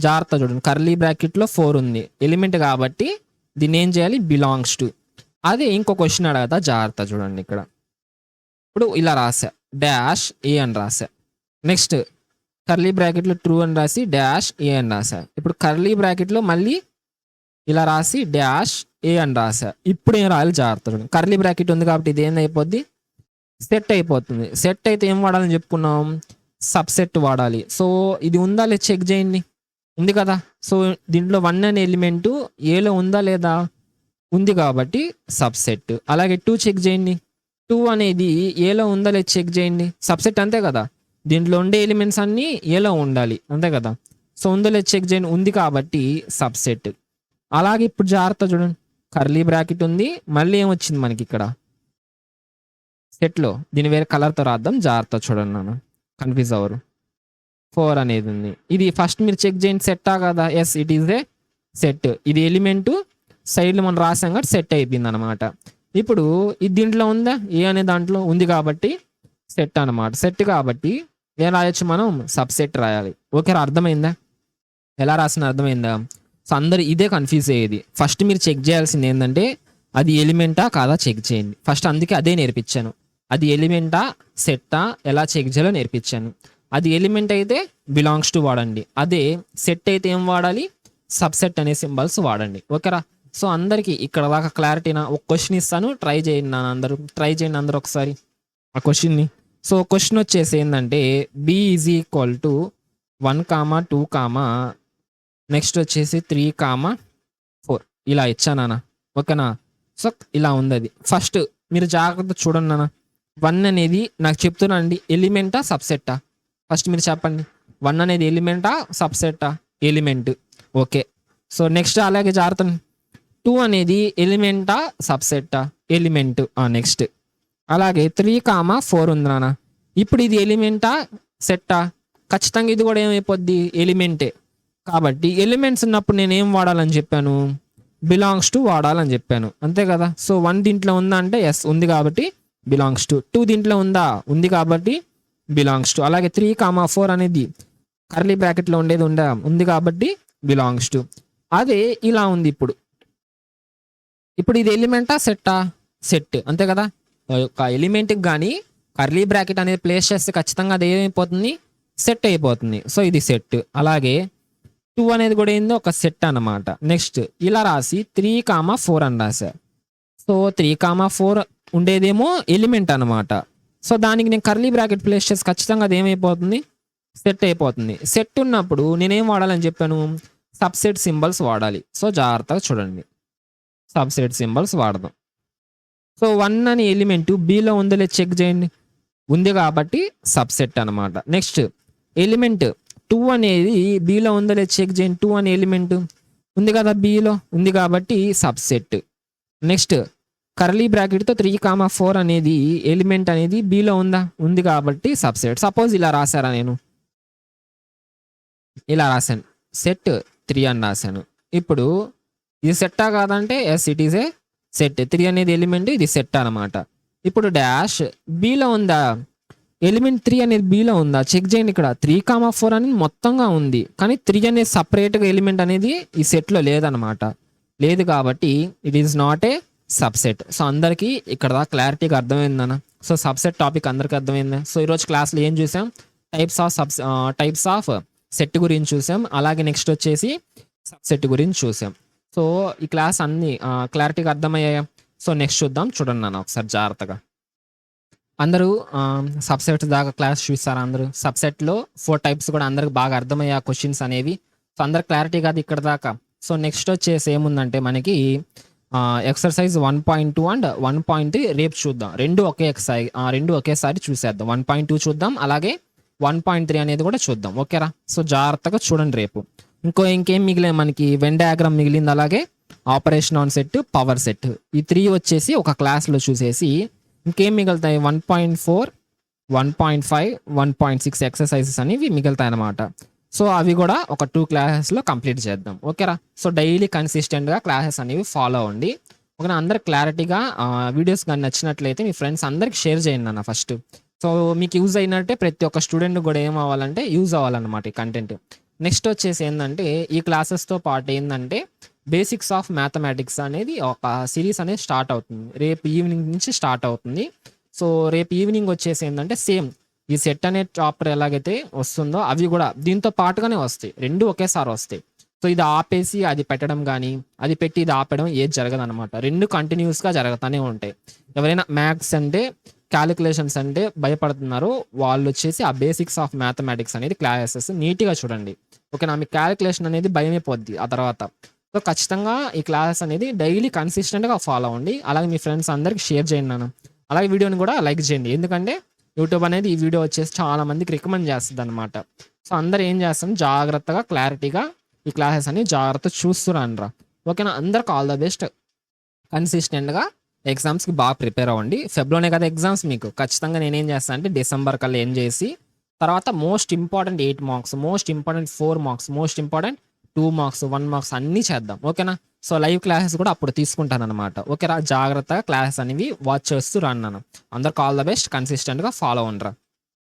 జాగ్రత్త చూడండి, కర్లీ బ్రాకెట్లో 4 ఉంది ఎలిమెంట్ కాబట్టి దీన్ని ఏం చేయాలి బిలాంగ్స్ టు. అదే ఇంకో క్వశ్చన్ అడగదా, జాగ్రత్త చూడండి. ఇక్కడ ఇప్పుడు ఇలా రాసా డాష్ ఏ అని రాసా, నెక్స్ట్ కర్లీ బ్రాకెట్లో ట్రూ అని రాసి డాష్ ఏ అని రాసా. ఇప్పుడు కర్లీ బ్రాకెట్లో మళ్ళీ ఇలా రాసి డాష్ ఏ అని రాసా. ఇప్పుడు ఏం రాయాలి జాగ్రత్త చూడండి, కర్లీ బ్రాకెట్ ఉంది కాబట్టి ఇది ఏందైపోద్ది సెట్ అయిపోతుంది. సెట్ అయితే ఏం వాడాలని చెప్పుకున్నాం సబ్సెట్ వాడాలి. సో ఇది ఉందా లేదా చెక్ చేయండి, ఉంది కదా. సో దీంట్లో 1 అనే ఎలిమెంట్ ఏలో ఉందా లేదా, ఉంది కాబట్టి సబ్సెట్. అలాగే 2 చెక్ చేయండి, 2 అనేది ఏలో ఉందా లేదా చెక్ చేయండి, సబ్సెట్ అంతే కదా. దీంట్లో ఉండే ఎలిమెంట్స్ అన్నీ ఏలో ఉండాలి అంతే కదా. సో ఉందో లేదు చెక్ చేయండి, ఉంది కాబట్టి సబ్సెట్. అలాగే ఇప్పుడు జాగ్రత్త చూడండి, కర్లీ బ్రాకెట్ ఉంది, మళ్ళీ ఏమొచ్చింది మనకి ఇక్కడ సెట్లో. దీని వేరే కలర్తో రాద్దాం, జాగ్రత్త చూడండి నాన్న, కన్ఫ్యూజ్ అవ్వరు. 4 అనేది ఉంది. ఇది ఫస్ట్ మీరు చెక్ చేయండి, సెట్టా కదా? Yes, it is a set. ఇది ఎలిమెంట్ సైడ్లో మనం రాసాం కాబట్టి సెట్ అయిపోయింది అనమాట. ఇప్పుడు ఇది దీంట్లో ఉందా? ఏ అనే దాంట్లో ఉంది కాబట్టి సెట్ అనమాట. సెట్ కాబట్టి ఏం రాయొచ్చు మనం? సబ్సెట్ రాయాలి. ఓకే, అర్థమైందా? ఎలా రాసిన అర్థమైందా? సో అందరు ఇదే కన్ఫ్యూజ్ అయ్యేది. ఫస్ట్ మీరు చెక్ చేయాల్సింది ఏంటంటే అది ఎలిమెంటా కాదా చెక్ చేయండి ఫస్ట్. అందుకే అదే నేర్పించాను. అది ఎలిమెంటా సెట్టా ఎలా చెక్ చేయాలో నేర్పించాను. అది ఎలిమెంట్ అయితే బిలాంగ్స్ టు వాడండి, అదే సెట్ అయితే ఏం వాడాలి? సబ్సెట్ అనే సింబల్స్ వాడండి. ఓకేరా? సో అందరికీ ఇక్కడ దాకా క్లారిటీనా? ఒక క్వశ్చన్ ఇస్తాను, ట్రై చేయండి అందరూ ఒకసారి ఆ క్వశ్చన్ని. సో క్వశ్చన్ వచ్చేసి ఏంటంటే B is equal to 1, 2, next వచ్చేసి 3, 4 ఇలా ఇచ్చానా? ఓకేనా? సో ఇలా ఉంది. అది ఫస్ట్ మీరు జాగ్రత్త చూడండి నాన్న. 1 అనేది నాకు చెప్తున్నానండి ఎలిమెంటా సబ్సెట్టా? ఫస్ట్ మీరు చెప్పండి, 1 అనేది ఎలిమెంటా సబ్సెట్టా? ఎలిమెంట్. ఓకే, సో నెక్స్ట్ అలాగే జాగ్రత్త, 2 అనేది ఎలిమెంటా సబ్సెట్టా? ఎలిమెంట్. నెక్స్ట్ అలాగే 3, 4 ఉంది నాన్న. ఇప్పుడు ఇది ఎలిమెంటా సెట్టా? ఖచ్చితంగా ఇది కూడా ఏమైపోద్ది? ఎలిమెంటే. కాబట్టి ఎలిమెంట్స్ ఉన్నప్పుడు నేను ఏం వాడాలని చెప్పాను? బిలాంగ్స్ టు వాడాలని చెప్పాను, అంతే కదా? సో 1 దీంట్లో ఉందా అంటే ఎస్ ఉంది కాబట్టి బిలాంగ్స్ టు. 2 దీంట్లో ఉందా? ఉంది కాబట్టి బిలాంగ్స్ టు. అలాగే 3, 4 అనేది కర్లీ బ్రాకెట్లో ఉండేది ఉంది కాబట్టి బిలాంగ్స్ టు. అదే ఇలా ఉంది. ఇప్పుడు ఇది ఎలిమెంటా సెట్టా? సెట్, అంతే కదా? ఒక ఎలిమెంట్కి కానీ కర్లీ బ్రాకెట్ అనేది ప్లేస్ చేస్తే ఖచ్చితంగా అది ఏమైపోతుంది? సెట్ అయిపోతుంది. సో ఇది సెట్. అలాగే 2 అనేది కూడా ఏందో ఒక సెట్ అన్నమాట. నెక్స్ట్ ఇలా రాసి 3, 4 అని రాశా. సో 3, 4 ఉండేదేమో ఎలిమెంట్ అనమాట. సో దానికి నేను కర్లీ బ్రాకెట్ ప్లేస్ చేసి ఖచ్చితంగా అది ఏమైపోతుంది? సెట్ అయిపోతుంది. సెట్ ఉన్నప్పుడు నేనేం వాడాలని చెప్పాను? సబ్సెట్ సింబల్స్ వాడాలి. సో జాగ్రత్తగా చూడండి, సబ్సెట్ సింబల్స్ వాడదాం. సో 1 అని ఎలిమెంట్ బిలో ఉందో లేదు చెక్ చేయండి, ఉంది కాబట్టి సబ్సెట్ అనమాట. నెక్స్ట్ ఎలిమెంట్ 2 అనేది బిలో ఉందో లేదు చెక్ చేయండి, 2 అనే ఎలిమెంట్ ఉంది కదా బిలో, ఉంది కాబట్టి సబ్సెట్. నెక్స్ట్ కర్లీ బ్రాకెట్తో 3, 4 అనేది ఎలిమెంట్ అనేది బిలో ఉందా? ఉంది కాబట్టి సబ్సెట్. సపోజ్ ఇలా రాశారా, నేను ఇలా రాశాను, సెట్ 3 అని రాశాను. ఇప్పుడు ఇది సెట్టా కాదంటే yes it is a set. 3 అనేది ఎలిమెంట్, ఇది సెట్ అనమాట. ఇప్పుడు డాష్ బిలో ఉందా? ఎలిమెంట్ 3 అనేది బిలో ఉందా? చెక్ చేయండి. ఇక్కడ 3, 4 అనేది మొత్తంగా ఉంది, కానీ 3 అనేది సపరేట్గా ఎలిమెంట్ అనేది ఈ సెట్లో లేదనమాట. లేదు కాబట్టి it is not a subset. So అందరికీ ఇక్కడ దాకా క్లారిటీగా అర్థమైందన్న. సో సబ్సెట్ టాపిక్ అందరికీ అర్థమైందా? సో ఈరోజు క్లాస్లో ఏం చూసాం? టైప్స్ ఆఫ్ సెట్ గురించి చూసాం. అలాగే నెక్స్ట్ వచ్చేసి సబ్సెట్ గురించి చూసాం. సో ఈ క్లాస్ అన్ని క్లారిటీగా అర్థమయ్యాయా? సో నెక్స్ట్ చూద్దాం, చూడండి నాన్న ఒకసారి జాగ్రత్తగా. అందరూ సబ్సెట్ దాకా క్లాస్ చూస్తారా? అందరూ సబ్సెట్లో 4 టైప్స్ కూడా అందరికి బాగా అర్థమయ్యా క్వశ్చన్స్ అనేవి. సో అందరు క్లారిటీ కాదు ఇక్కడ దాకా. సో నెక్స్ట్ వచ్చేసి ఏముందంటే మనకి ఎక్సర్సైజ్ 1.2 అండ్ 1.3 రేపు చూద్దాం. రెండు ఒకేసారి చూసేద్దాం. 1.2 చూద్దాం, అలాగే 1.3 అనేది కూడా చూద్దాం. ఓకేరా? సో జాగ్రత్తగా చూడండి రేపు. ఇంకేం మిగిలే మనకి? వెన్ డయాగ్రామ్ మిగిలింది, అలాగే operation on set, power set. ఈ 3 వచ్చేసి ఒక క్లాస్లో చూసేసి ఇంకేం మిగులుతాయి? 1.4, 1.5, 1.6 ఎక్సర్సైజెస్ అనేవి మిగులుతాయి అన్నమాట. సో అవి కూడా ఒక 2 క్లాసెస్లో కంప్లీట్ చేద్దాం. ఓకేరా? సో డైలీ కన్సిస్టెంట్గా క్లాసెస్ అనేవి ఫాలో అవ్వండి. ఓకేనా? అందరికి క్లారిటీగా వీడియోస్ కానీ నచ్చినట్లయితే మీ ఫ్రెండ్స్ అందరికి షేర్ చేయండి అన్న ఫస్ట్. సో మీకు యూజ్ అయినట్టే ప్రతి ఒక్క స్టూడెంట్ కూడా ఏం అవ్వాలంటే యూజ్ అవ్వాలన్నమాట ఈ కంటెంట్. నెక్స్ట్ వచ్చేసి ఏంటంటే ఈ క్లాసెస్తో పాటు ఏంటంటే బేసిక్స్ ఆఫ్ మ్యాథమెటిక్స్ అనేది ఒక సిరీస్ అనేది స్టార్ట్ అవుతుంది. రేపు ఈవినింగ్ నుంచి స్టార్ట్ అవుతుంది. సో రేపు ఈవినింగ్ వచ్చేసి ఏంటంటే సేమ్ ఈ సెట్ అనే చాప్టర్ ఎలాగైతే వస్తుందో అవి కూడా దీంతో పాటుగానే వస్తాయి. రెండు ఒకేసారి వస్తాయి. సో ఇది ఆపేసి అది పెట్టడం కానీ, అది పెట్టి ఇది ఆపడం ఏది జరగదు అనమాట. రెండు కంటిన్యూస్గా జరుగుతూనే ఉంటాయి. ఎవరైనా మ్యాథ్స్ అంటే, క్యాలిక్యులేషన్స్ అంటే భయపడుతున్నారో వాళ్ళు వచ్చేసి ఆ బేసిక్స్ ఆఫ్ మ్యాథమెటిక్స్ అనేది క్లాసెస్ నీట్గా చూడండి. ఓకేనా? మీకు క్యాలిక్యులేషన్ అనేది భయమైపోద్ది ఆ తర్వాత. సో ఖచ్చితంగా ఈ క్లాస్ అనేది డైలీ కన్సిస్టెంట్గా ఫాలో అవ్వండి. అలాగే మీ ఫ్రెండ్స్ అందరికి షేర్ చేయండి నాన్న. అలాగే వీడియోని కూడా లైక్ చేయండి, ఎందుకంటే యూట్యూబ్ అనేది ఈ వీడియో వచ్చేసి చాలా మందికి రికమెండ్ చేస్తుంది అనమాట. సో అందరు ఏం చేస్తాం, జాగ్రత్తగా క్లారిటీగా ఈ క్లాసెస్ అన్ని జాగ్రత్త చూస్తురానరా. ఓకేనా, అందరికి ఆల్ ద బెస్ట్. కన్సిస్టెంట్గా ఎగ్జామ్స్కి బాగా ప్రిపేర్ అవ్వండి. ఫెబ్లోనే కదా ఎగ్జామ్స్ మీకు. ఖచ్చితంగా నేనేం చేస్తాను అంటే డిసెంబర్ కల్లా ఏం చేసి తర్వాత most important 8 marks, most important 4 marks, most important 2 marks, 1 marks అన్నీ చేద్దాం. ఓకేనా, సో లైవ్ క్లాసెస్ కూడా అప్పుడు తీసుకుంటాను అనమాట. ఓకేరా, జాగ్రత్తగా క్లాసెస్ అనేవి వాచ్ చేస్తూ రన్నాను. అందరికి ఆల్ ద బెస్ట్. కన్సిస్టెంట్గా ఫాలో అవ్వండిరా.